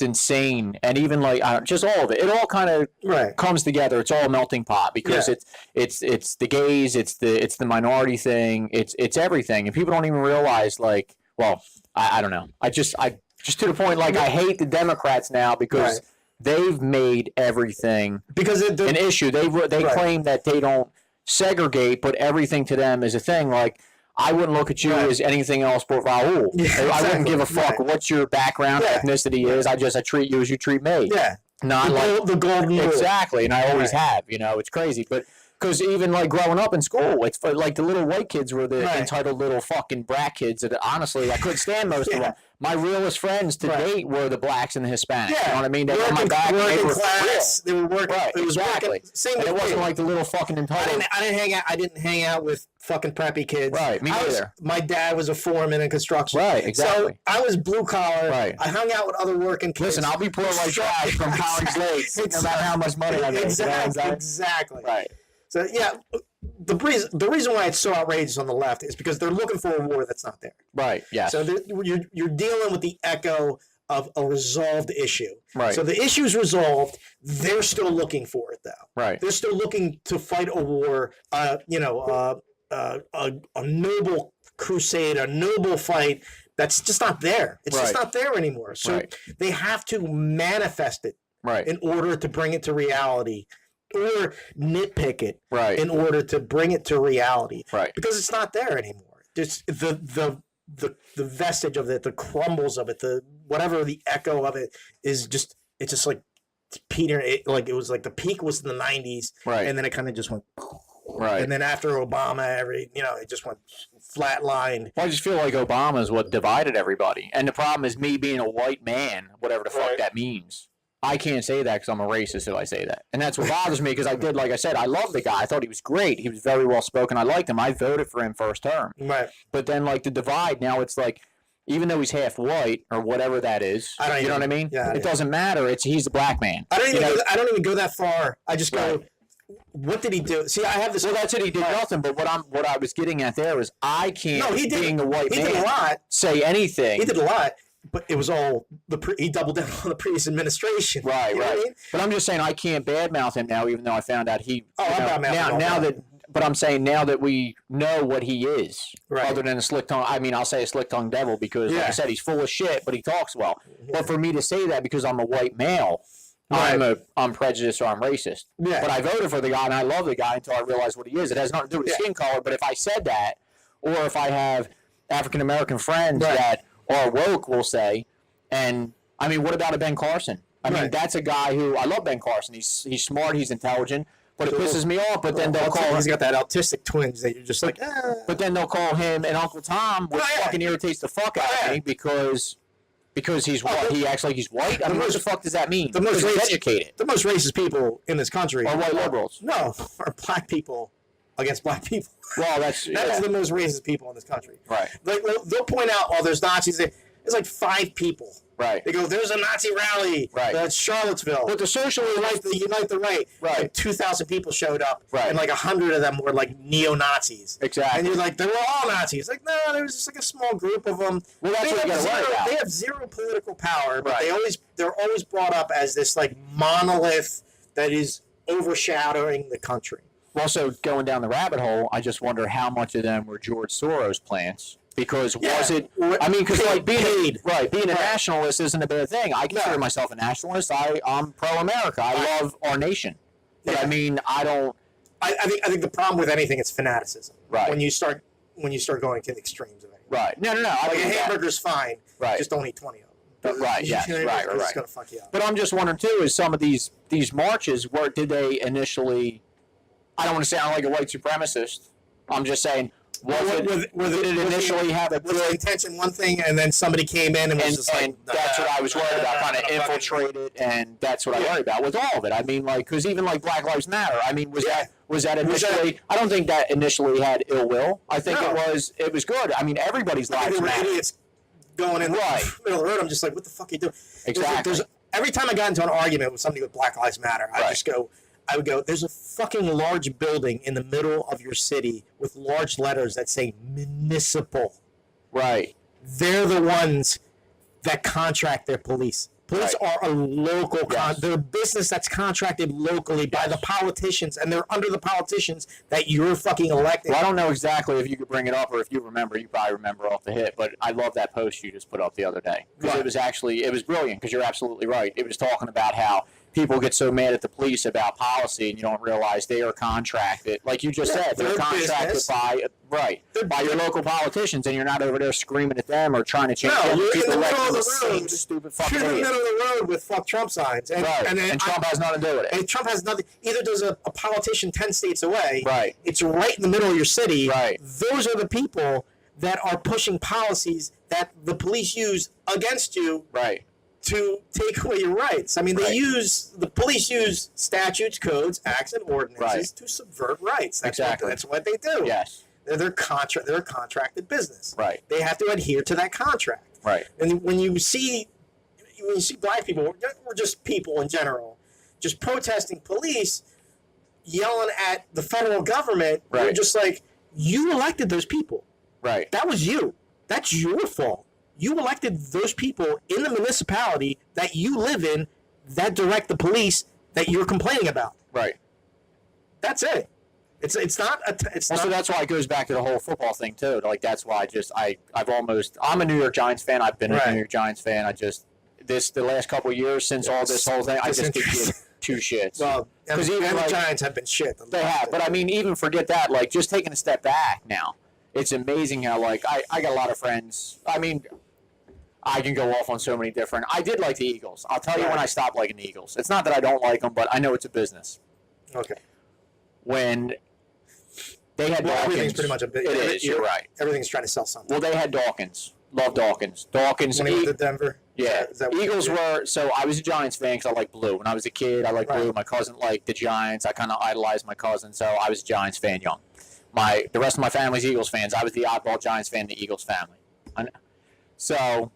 insane, and even like just all of it. It all kind of comes together. It's all a melting pot because it's the gays, it's the minority thing, it's everything, and people don't even realize like. Well, I don't know. I just to the point, like, I hate the Democrats now because they've made everything an issue. They claim that they don't segregate, but everything to them is a thing. Like, I wouldn't look at you as anything else but Raul. Yeah, exactly. I wouldn't give a fuck what your background, ethnicity is. I treat you as you treat me. Yeah. Not the golden rule. Exactly, and I always have. You know, it's crazy, but. Because even like growing up in school, it's like the little white kids were the entitled little fucking brat kids that honestly I couldn't stand most of them. My realest friends to date were the blacks and the Hispanics. Yeah. You know what I mean? They were my back. They were class. They were working. Right. It was exactly. Same. And it wasn't like the little fucking entitled. I didn't hang out with fucking preppy kids. Right. Me neither. My dad was a foreman in construction. Right. Exactly. So I was blue collar. Right. I hung out with other working kids. Listen, I'll be poor like trash from college days, no matter how much money I make. Exactly. Right. So yeah, the reason why it's so outrageous on the left is because they're looking for a war that's not there. Right. Yeah. So you're dealing with the echo of a resolved issue. Right. So the issue's resolved. They're still looking for it though. Right. They're still looking to fight a war. A noble crusade, a noble fight that's just not there. It's just not there anymore. So they have to manifest it. Right. In order to bring it to reality. Or nitpick it in order to bring it to reality, because it's not there anymore. Just the vestige of it, the crumbles of it, the whatever the echo of it is. It's just like Peter. It was like the peak was in the '90s, and then it kind of just went. Right. And then after Obama, it just went flatlined. Well, I just feel like Obama is what divided everybody, and the problem is me being a white man, whatever the fuck that means. I can't say that because I'm a racist if I say that. And that's what bothers me because like I said, I love the guy. I thought he was great. He was very well spoken. I liked him. I voted for him first term. Right. But then, like, the divide, now it's like, even though he's half white or whatever that is, you know what I mean? Yeah, it doesn't matter. He's a black man. I don't even go that far. I just go, what did he do? See, I have this. Well, that's it. He did nothing. But what I was getting at there is I can't, being a white man, did a lot. Say anything. He did a lot. But it was all he doubled down on the previous administration. Right. I mean? But I'm just saying I can't badmouth him now, even though I found out he. I'm not But I'm saying now that we know what he is, other than a slick tongue. I mean, I'll say a slick tongue devil because, like I said, he's full of shit, but he talks well. Yeah. But for me to say that because I'm a white male, I'm prejudiced or I'm racist. Yeah. But I voted for the guy and I love the guy until I realized what he is. It has nothing to do with his skin color. But if I said that, or if I have African American friends that are woke, we'll say, and I mean, what about a Ben Carson? I mean, that's a guy who I love. Ben Carson. He's smart. He's intelligent. But it pisses me off. But then they'll call him. He's got that autistic twinge that you're just like. But then they'll call him and Uncle Tom, which fucking irritates the fuck out of me because he's white. He acts like he's white. I mean, what the fuck does that mean? The most educated. The most racist people in this country are white liberals. No, are black people against black people. Well, that is the most racist people in this country. Right. Like, they'll point out, there's Nazis there. There's like 5 people. Right. They go, there's a Nazi rally. Right. That's Charlottesville. But the socially Unite the Right. Right. Like 2,000 people showed up. Right. And like 100 of them were like neo-Nazis. Exactly. And you're like, they were all Nazis. Like, no, there was just like a small group of them. Well, that's what you got to worry about. They have zero political power, but Right. they're always brought up as this like monolith that is overshadowing the country. Well, so going down the rabbit hole, I just wonder how much of them were George Soros plants. Because was it? I mean, because like being a nationalist isn't a bad thing. I consider myself a nationalist. I'm pro-America. I love our nation. But I mean, I don't. I think the problem with anything is fanaticism. Right. When you start going to the extremes of anything. Right. No. Like a hamburger's fine. Right. Just don't eat 20 of them. But, right. Yes. Right. It's gonna fuck you up. But I'm just wondering too: is some of these marches did they initially? I don't want to sound like a white supremacist. I'm just saying. Did it initially have a good intention, one thing, and then somebody came in and was just like, that's what I was worried about, kind of infiltrated, and that's what I worry about with all of it. I mean, like, because even like Black Lives Matter, I mean, was that initially? I don't think that initially had ill will. I think it was good. I mean, everybody's lives matter. Idiots going in the middle of the road. I'm just like, what the fuck are you doing? Exactly. Every time I got into an argument with somebody with Black Lives Matter, I would go, there's a fucking large building in the middle of your city with large letters that say municipal. Right. They're the ones that contract their police. Police are a local, they're a business that's contracted locally by the politicians, and they're under the politicians that you're fucking elected. Well, I don't know exactly if you could bring it up or if you remember. You probably remember off the hit, but I love that post you just put up the other day. Because it was brilliant, because you're absolutely right. It was talking about how people get so mad at the police about policy, and you don't realize they are contracted. Like you just said, they're contracted by your local politicians, and you're not over there screaming at them or trying to change them. You're in the middle of the road. Stupid fucking You're in the middle of the road with fuck Trump signs. And Trump has nothing to do with it. And Trump has nothing. Either does a politician 10 states away. Right. It's right in the middle of your city. Right. Those are the people that are pushing policies that the police use against you. Right. To take away your rights. I mean, the police use statutes, codes, acts, and ordinances to subvert rights. That's what they do. Yes. They're a contracted business. Right. They have to adhere to that contract. Right. And when you see black people, or just people in general, just protesting police, yelling at the federal government, you're just like, you elected those people. Right. That was you. That's your fault. You elected those people in the municipality that you live in that direct the police that you're complaining about. Right. That's it. It's not. So that's why it goes back to the whole football thing too. Like that's why I'm a New York Giants fan. I've been a New York Giants fan. The last couple of years since all this whole thing, I just give two shits. Well, because even the Giants have been shit. They have, but I mean, even forget that. Like just taking a step back now, it's amazing how like I got a lot of friends. I mean, I can go off on so many different. I did like the Eagles. I'll tell you when I stopped liking the Eagles. It's not that I don't like them, but I know it's a business. Okay. When they had Dawkins, everything's pretty much a business. It is. You're right. Everything's trying to sell something. Well, they had Dawkins. Love Dawkins. Dawkins. When he went to Denver. Yeah. Eagles were. So I was a Giants fan because I like blue. When I was a kid, I liked blue. My cousin liked the Giants. I kind of idolized my cousin, so I was a Giants fan young. The rest of my family's Eagles fans. I was the oddball Giants fan in the Eagles family. So.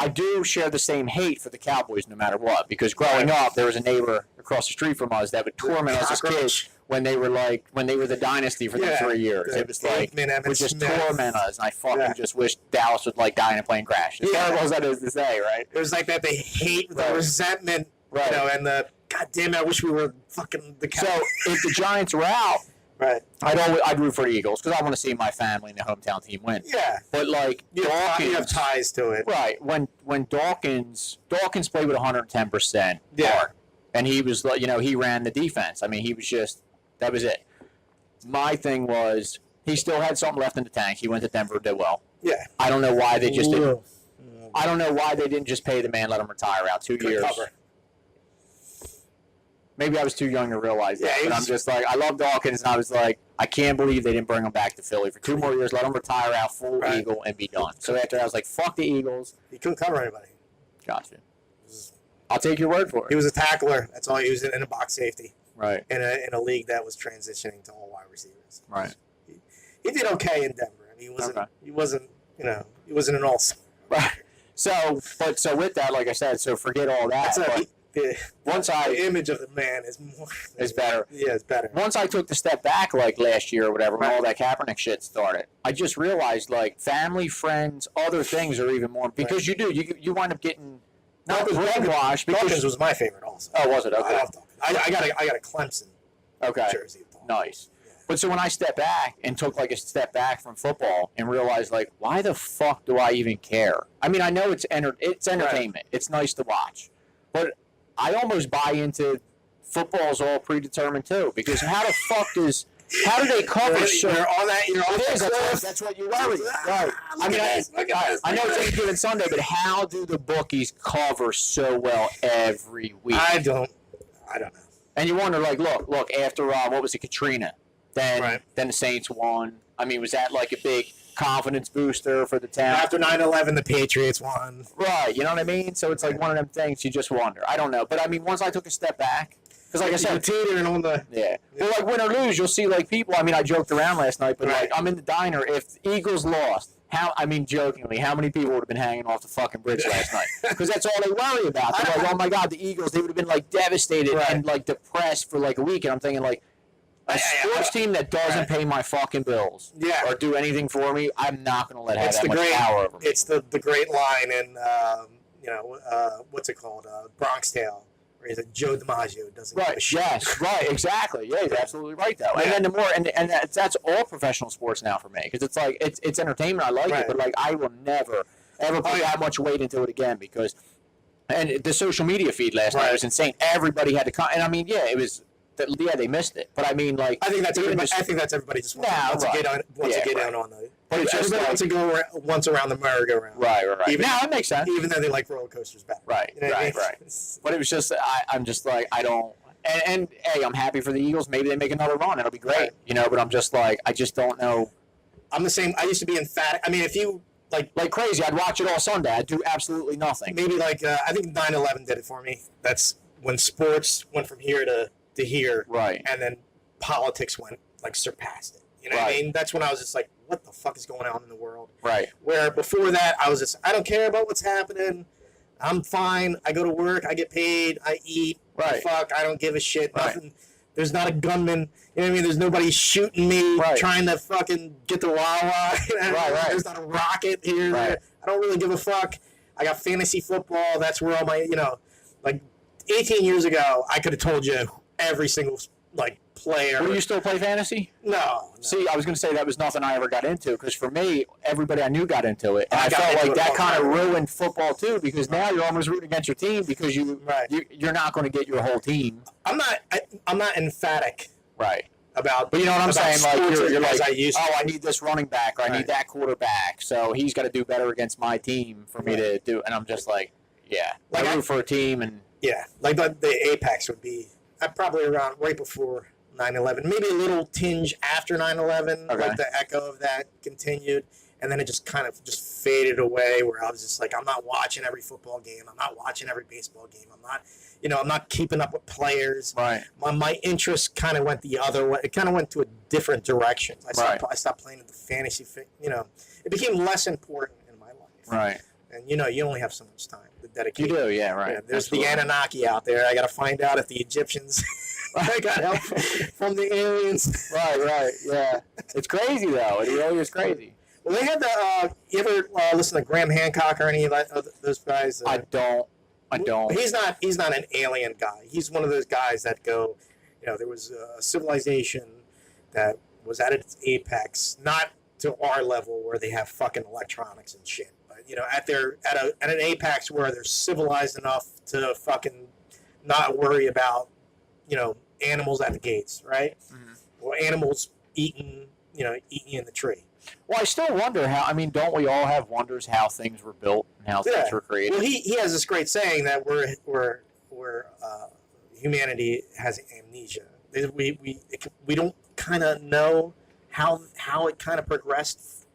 I do share the same hate for the Cowboys no matter what, because growing up there was a neighbor across the street from us that would torment us as kids when they were the dynasty for the 3 years. It was like would just torment us, and I fucking just wish Dallas would like dying and playing Crash. As terrible as that is to say, right? It was like that. They hate the resentment, and the God damn it, I wish we were fucking the Cowboys. So if the Giants were out. Right. I'd root for the Eagles because I want to see my family and the hometown team win. Yeah. But like you have ties to it. Right. When Dawkins played with 110% heart, and he was he ran the defense. I mean, he was just that was it. My thing was he still had something left in the tank. He went to Denver, did well. Yeah. I don't know why they just didn't. I don't know why they didn't just pay the man, let him retire out 2 years. Cover. Maybe I was too young to realize that, but I'm just like, I love Dawkins, and I was like, I can't believe they didn't bring him back to Philly for 2 more years, let him retire out full Eagle, and be done. So after I was like, fuck the Eagles. He couldn't cover anybody. Gotcha. I'll take your word for it. He was a tackler. That's all he was in a box safety. Right. In a league that was transitioning to all wide receivers. Right. He did okay in Denver. I mean, he wasn't an all. Right. So with that, like I said, so forget all that. The image of the man is better. Yeah, it's better. Once I took the step back, like last year or whatever, when all that Kaepernick shit started, I just realized like family, friends, other things are even more because you wind up getting not brainwashed. Dawkins was my favorite also. Oh, was it? Okay. I love Dawkins. I got a Clemson jersey. Nice. But so when I stepped back and took like a step back from football and realized like, why the fuck do I even care? I mean, I know it's entertainment. Right. It's nice to watch. But I almost buy into football's all predetermined too. Because how do they cover you're on that, that's what you worry. Right. I mean, I know it's any given Sunday, but how do the bookies cover so well every week? I don't know. And you wonder, like, look, after what was it, Katrina? Then the Saints won. I mean, was that like a big confidence booster for the town? After 9/11, the Patriots won. Right, you know what I mean? So it's like one of them things you just wonder. I don't know. But I mean, once I took a step back, because like I said, teetering on the... Yeah. Well, like win or lose, you'll see like people, I mean, I joked around last night, but like I'm in the diner, if the Eagles lost, jokingly, how many people would have been hanging off the fucking bridge last night? Because that's all they worry about. They're like, oh my God, the Eagles, they would have been like devastated and like depressed for like a week. And I'm thinking like, a sports team that doesn't pay my fucking bills or do anything for me, I'm not going to let have that much power over me. It's the great line in, what's it called? Bronx Tale. Where he's like, Joe DiMaggio doesn't give a shit. Yes, right, exactly. Yeah, he's absolutely right, though. And then the more, and that's all professional sports now for me. Because it's like, it's entertainment, I like it, but like, I will never, ever put that much weight into it again because, and the social media feed last night was insane. Everybody had to come, and I mean, it was, they missed it. But I mean, like, I think that's everybody just wants to get down on the. But it's everybody wants to go once around the merry-go-round. Right. Now that makes sense. Even though they like roller coasters better. Right. But it was just, I'm just like, I don't. And hey, I'm happy for the Eagles. Maybe they make another run. It'll be great. But I'm just like, I just don't know. I'm the same. I used to be emphatic. I mean, if you like crazy, I'd watch it all Sunday. I'd do absolutely nothing. Maybe like I think 9/11 did it for me. That's when sports went from here to here, right? And then politics surpassed it. You know what I mean? That's when I was just like, what the fuck is going on in the world? Right. Where before that, I was just, I don't care about what's happening. I'm fine. I go to work. I get paid. I eat. Right. Fuck. I don't give a shit. Nothing. There's not a gunman. You know what I mean? There's nobody shooting me trying to fucking get the Wawa. There's not a rocket here. Right. I don't really give a fuck. I got fantasy football. That's where all my, 18 years ago, I could have told you every single, player. Do you still play fantasy? No. See, I was going to say that was nothing I ever got into because for me, everybody I knew got into it. And I felt like that kind of ruined football too because now you're almost rooting against your team because you're not going to get your whole team. I'm not emphatic. Right. About, but you know what I'm saying? Like you're like, I need this running back or I need that quarterback, so he's got to do better against my team for me to do. And I'm just like, I root for a team and the apex would be probably around right before 9/11, maybe a little tinge after 9/11, like the echo of that continued, and then it just kind of just faded away. Where I was just like, I'm not watching every football game, I'm not watching every baseball game, I'm not keeping up with players. Right. My interest kind of went the other way. It kind of went to a different direction. I stopped playing the fantasy. It became less important in my life. Right. And you only have so much time to dedicate. You do, right. Yeah, there's Absolutely. The Anunnaki out there. I got to find out if the Egyptians. I got help from the aliens. Right, yeah. It's crazy though. It really is crazy. Well, they had the. You ever listen to Graham Hancock or any of those guys? I don't. He's not an alien guy. He's one of those guys that go. There was a civilization that was at its apex, not to our level where they have fucking electronics and shit, but at an apex where they're civilized enough to fucking not worry about. Animals at the gates, right? Mm-hmm. Or animals eating you in the tree. Well, I still wonder how. I mean, don't we all have wonders how things were built and how things were created? Well, he has this great saying that we're humanity has amnesia. We don't kind of know how it kind of progressed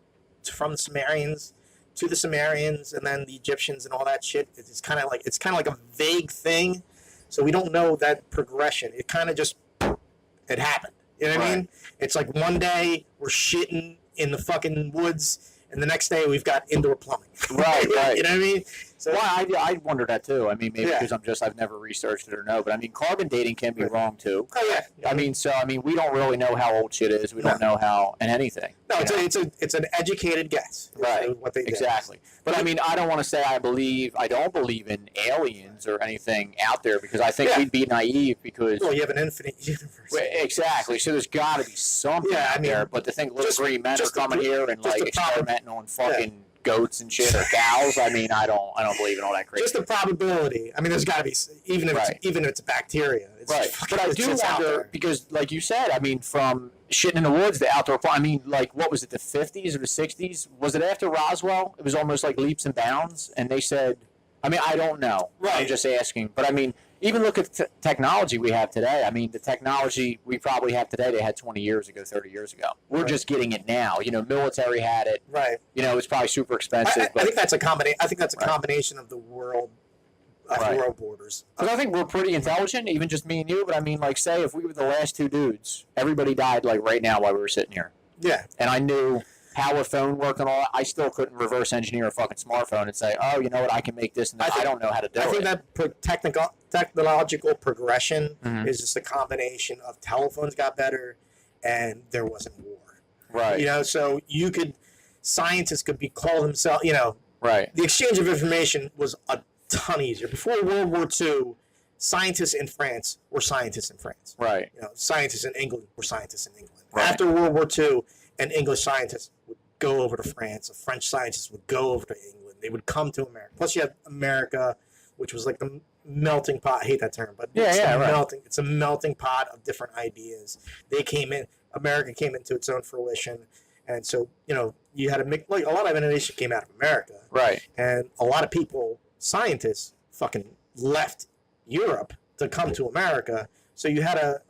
from the Sumerians to the Sumerians and then the Egyptians and all that shit. It's kind of like a vague thing. So we don't know that progression. It kind of just, it happened. You know what I mean? It's like one day we're shitting in the fucking woods, and the next day we've got indoor plumbing. Right. You know what I mean? So well, I wonder that too. I mean, maybe because I've never researched it or know, but I mean, carbon dating can be wrong too. Oh yeah. I mean, we don't really know how old shit is. We don't know how and anything. No, it's an educated guess. Right. What they did. Exactly. But I mean, I don't want to say I don't believe in aliens or anything out there because I think we'd be naive because. Well, you have an infinite universe. Exactly. So there's got to be something out there. But to think little green men are coming here and like experimenting on fucking goats and shit or cows. I mean, I don't believe in all that crazy. Just the probability. I mean, there's got to be even if it's bacteria. It's but I do wonder because, like you said, I mean, from shitting in the woods to outdoor. I mean, like what was it? The 50s or the 60s? Was it after Roswell? It was almost like leaps and bounds, and they said. I mean, I don't know. Right. I'm just asking. But I mean, even look at the technology we have today. I mean, the technology we probably have today, they had 20 years ago, 30 years ago. We're just getting it now. You know, military had it. Right. You know, it's probably super expensive. I think that's a combination. I think that's a combination of the world, world borders. Because I think we're pretty intelligent, even just me and you. But I mean, like, say if we were the last two dudes, everybody died like right now while we were sitting here. Yeah. And I knew how a phone worked and all. I still couldn't reverse engineer a fucking smartphone and say, oh, you know what, I can make this, and I don't know how to do it. I think that technological progression is just a combination of telephones got better and there wasn't war. Right. You know, so scientists could call themselves, you know. Right. The exchange of information was a ton easier. Before World War II, scientists in France were scientists in France. Right. You know, scientists in England were scientists in England. Right. After World War II, an English scientist would go over to France. A French scientist would go over to England. They would come to America. Plus, you have America, which was like the melting pot. I hate that term, but it's a melting pot of different ideas. They came in. America came into its own fruition, and so you know you had a lot of innovation came out of America. Right. And a lot of people, scientists, fucking left Europe to come to America. So you had a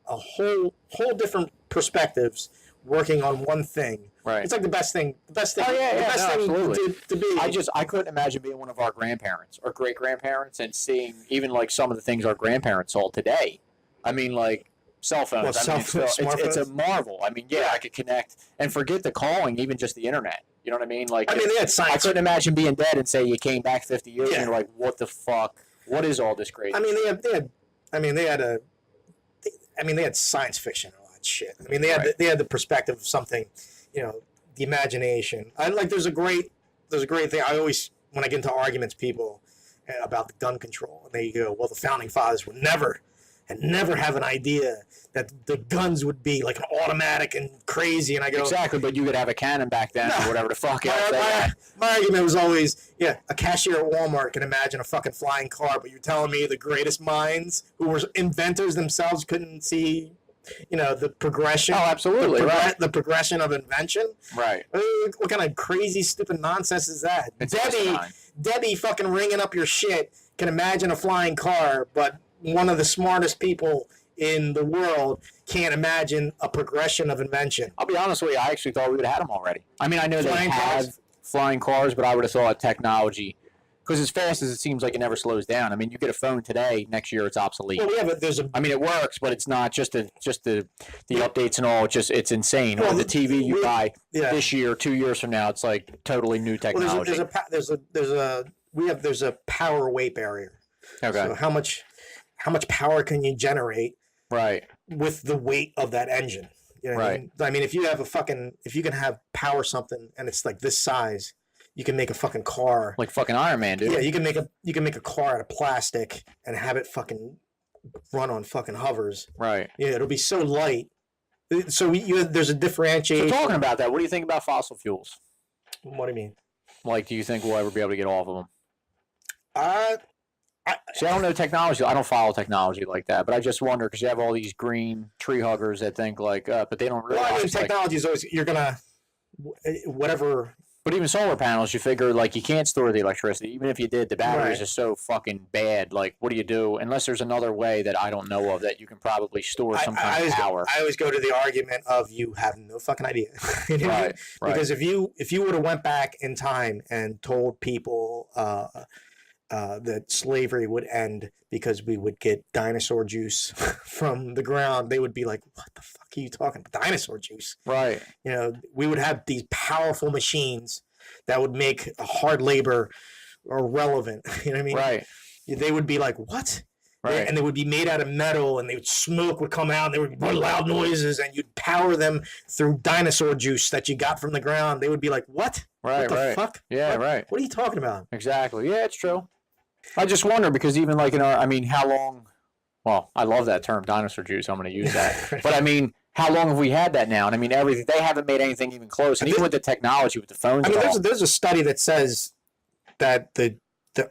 whole different perspectives working on one thing. Right. It's like the best thing. The best thing. Oh, yeah, the best thing to be. I couldn't imagine being one of our grandparents or great grandparents and seeing even like some of the things our grandparents saw today. I mean, like cell phones. It's a marvel. I mean, I could connect and forget the calling, even just the internet. You know what I mean? Like, they had science. I couldn't imagine being dead and say you came back 50 years and you're like, what the fuck? What is all this crazy? I mean, they had science fiction. Shit. I mean, they had the perspective of something, you know, the imagination. There's a great thing. I always, when I get into arguments, people about the gun control, and they go, well, the founding fathers would never have an idea that the guns would be like an automatic and crazy. And I go, exactly, but you could have a cannon back then or whatever the fuck. My argument was always, a cashier at Walmart can imagine a fucking flying car, but you're telling me the greatest minds who were inventors themselves couldn't see, you know, the progression. Oh, absolutely. The progression of invention. Right. What kind of crazy, stupid nonsense is that? Debbie fucking ringing up your shit can imagine a flying car, but one of the smartest people in the world can't imagine a progression of invention. I'll be honest with you, I actually thought we would have had them already. I mean, I know they have flying cars, but I would have thought technology. Because as fast as it seems like it never slows down. I mean, you get a phone today, next year it's obsolete. Well, I mean, it works, but it's not just the updates and all. It's insane. Well, the TV you buy this year, 2 years from now, it's like totally new technology. Well, there's a power weight barrier. Okay. So how much power can you generate? Right. With the weight of that engine. You know what I mean? I mean, if you can have power something and it's like this size. You can make a fucking car like fucking Iron Man, dude. Yeah, you can make a car out of plastic and have it fucking run on fucking hovers. Right. Yeah, it'll be so light. So there's a differentiation. So talking about that, what do you think about fossil fuels? What do you mean? Like, do you think we'll ever be able to get off of them? See, I don't know technology. I don't follow technology like that, but I just wonder because you have all these green tree huggers that think like, but they don't realize. Well, I mean, technology is always whatever. But even solar panels, you figure, like, you can't store the electricity. Even if you did, the batteries are so fucking bad. Like, what do you do? Unless there's another way that I don't know of that you can probably store some kind of power. I always go to the argument of you have no fucking idea. You know? Right. Because if you would have went back in time and told people that slavery would end because we would get dinosaur juice from the ground, they would be like, "What the fuck are you talking about? Dinosaur juice?" Right. You know, we would have these powerful machines that would make hard labor irrelevant. You know what I mean? Right. They would be like, "What?" Right. And they would be made out of metal, and smoke would come out, and there would be loud noises, and you'd power them through dinosaur juice that you got from the ground. They would be like, "What? Right. What the Right. fuck? Yeah. What? Right. What are you talking about?" Exactly. Yeah, it's true. I just wonder because even like in our, I mean, how long? Well, I love that term, dinosaur juice. I'm going to use that. But I mean, how long have we had that now? And I mean, everything they haven't made anything even close. And even with the technology, with the phones, I mean, there's a study that says that the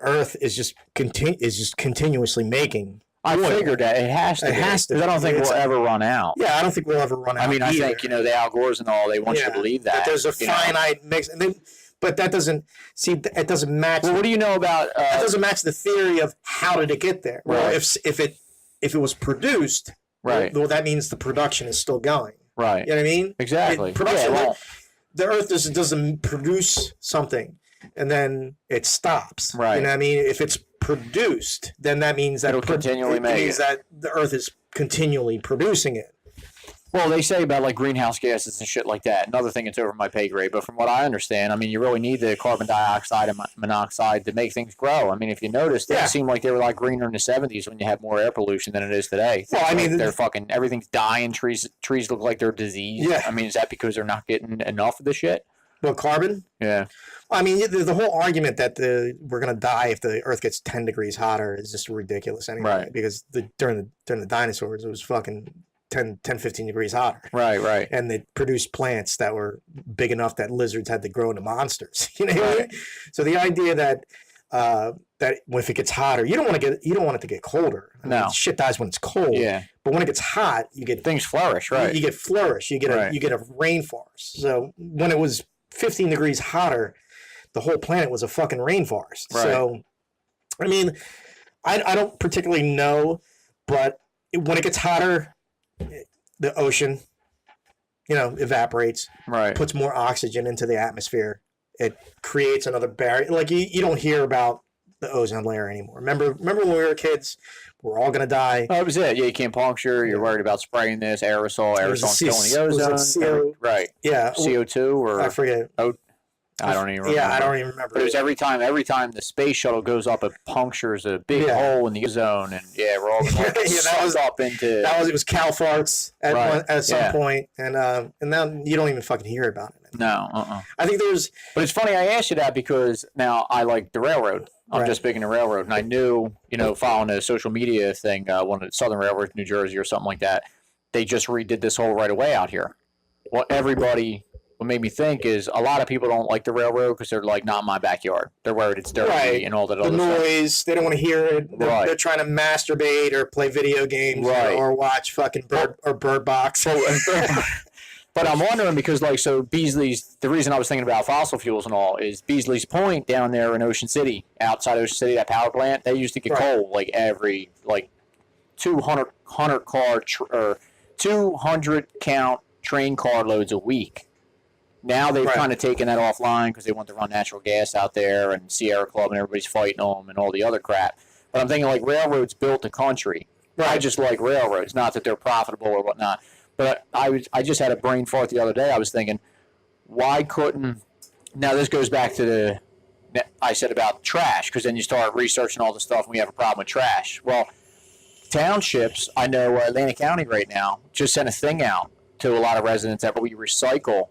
Earth is just continuously making. I figured that it has to. It has to. Because I don't think we'll ever run out. Yeah, I don't think we'll ever run out. I mean, I either. think the Al Gores and all they want you to believe that. There's a finite mix, and but that doesn't it doesn't match. Well, what do you know about? That doesn't match the theory of how did it get there. Well, if it was produced, right? Well, that means the production is still going. Right. You know what I mean? Exactly. Production. The Earth doesn't produce something and then it stops. Right. You know what I mean? If it's produced, then that means that it'll continually make it. Means that the Earth is continually producing it. Well, they say about like greenhouse gases and shit like that. Another thing that's over my pay grade, but from what I understand, I mean, you really need the carbon dioxide and monoxide to make things grow. I mean, if you notice, they seem like they were like greener in the 70s when you had more air pollution than it is today. Well, I mean, they're fucking everything's dying. Trees look like they're diseased. Yeah. I mean, is that because they're not getting enough of the shit? Well, carbon? Yeah. I mean, the whole argument that we're gonna die if the Earth gets 10 degrees hotter is just ridiculous anyway. Right. Because during the dinosaurs, it was fucking 10, 15 degrees hotter. Right, right. And they produced plants that were big enough that lizards had to grow into monsters. You know what I mean? So the idea that if it gets hotter, you don't want it to get colder. I mean, shit dies when it's cold. Yeah. But when it gets hot, you get things flourish, right? You get flourish. You get a rainforest. So when it was 15 degrees hotter, the whole planet was a fucking rainforest. Right. So, I mean, I don't particularly know, but when it gets hotter, the ocean, evaporates, right? Puts more oxygen into the atmosphere. It creates another barrier. Like you don't hear about the ozone layer anymore. Remember when we were kids? We're all gonna die. Oh, that was it. Yeah, you can't puncture. You're worried about spraying this aerosol killing the ozone. Right. Yeah. CO2 or I forget. I don't even remember. Yeah, I don't even remember. But it was every time the space shuttle goes up, it punctures a big hole in the ozone, and we're all going up into. It was cow farts at some point, and now you don't even fucking hear about it. No, I think there's. But it's funny I asked you that because now I like the railroad. I'm just big in the railroad, and I knew, following a social media thing, one of the Southern Railroads, New Jersey or something like that, they just redid this whole right of way out here. Well, what made me think is a lot of people don't like the railroad because they're like, not my backyard. They're worried it's dirty and all that other stuff. The noise, they don't want to hear it. They're trying to masturbate or play video games or watch fucking Bird Box. But I'm wondering because, Beasley's, the reason I was thinking about fossil fuels and all is Beasley's Point down there in Ocean City, outside Ocean City, that power plant, they used to get coal every 200 count train car loads a week. Now they've kind of taken that offline because they want to run natural gas out there, and Sierra Club and everybody's fighting them and all the other crap. But I'm thinking railroads built the country. Right. I just like railroads, not that they're profitable or whatnot. But I just had a brain fart the other day. I was thinking, why couldn't? Now this goes back to I said about trash, because then you start researching all the stuff and we have a problem with trash. Well, townships, I know Atlantic County right now just sent a thing out to a lot of residents that we recycle.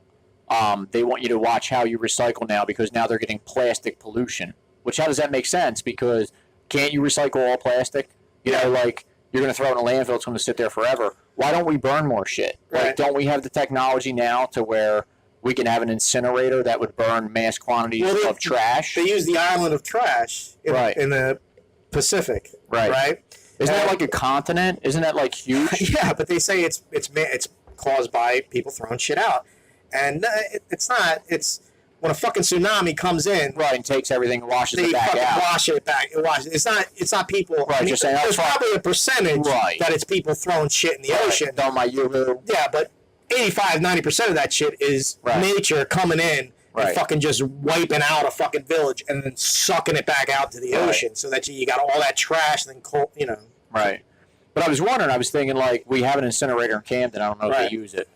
They want you to watch how you recycle now because now they're getting plastic pollution. Which, how does that make sense? Because can't you recycle all plastic? You're going to throw it in a landfill, it's going to sit there forever. Why don't we burn more shit? Right. Don't we have the technology now to where we can have an incinerator that would burn mass quantities of trash? They use the island of trash in the Pacific. Right? Isn't that like a continent? Isn't that huge? Yeah, but they say it's caused by people throwing shit out. And it's not. It's when a fucking tsunami comes in, and takes everything and washes it back out. They wash it back. It's not people. Right, just saying. There's probably a percentage that it's people throwing shit in the ocean. Throwing my yoo-hoo. Yeah, but 85-90% of that shit is nature coming in and fucking just wiping out a fucking village and then sucking it back out to the ocean, so that you got all that trash and then coal, you know. Right. But I was wondering, I was thinking, like, we have an incinerator in Camden. I don't know if they use it.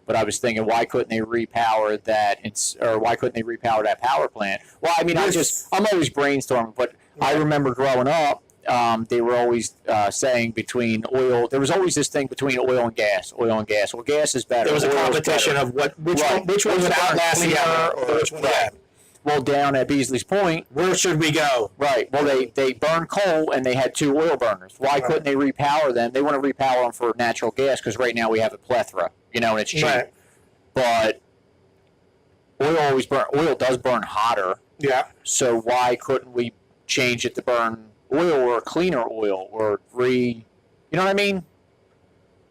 But I was thinking, why couldn't they repower that, or why couldn't they repower that power plant? Well, I mean, I'm always brainstorming, but I remember growing up, they were always saying between oil, there was always this thing between oil and gas. Well, gas is better. There was a competition of which one would outlast the other, or which one. Well, down at Beasley's Point, where should we go? Right. Well, they burned coal and they had 2 oil burners. Why couldn't they repower them? They want to repower them for natural gas because right now we have a plethora, and it's cheap. Right. But oil does burn hotter. Yeah. So why couldn't we change it to burn oil or cleaner oil or you know what I mean?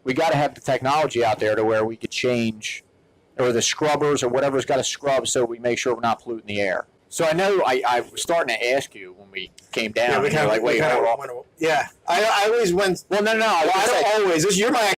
We got to have the technology out there to where we could change, or the scrubbers or whatever's got to scrub so we make sure we're not polluting the air. So I know I was starting to ask you when we came down. Yeah, wait, hold on. Yeah, I always went. Well, no. I don't always. You're my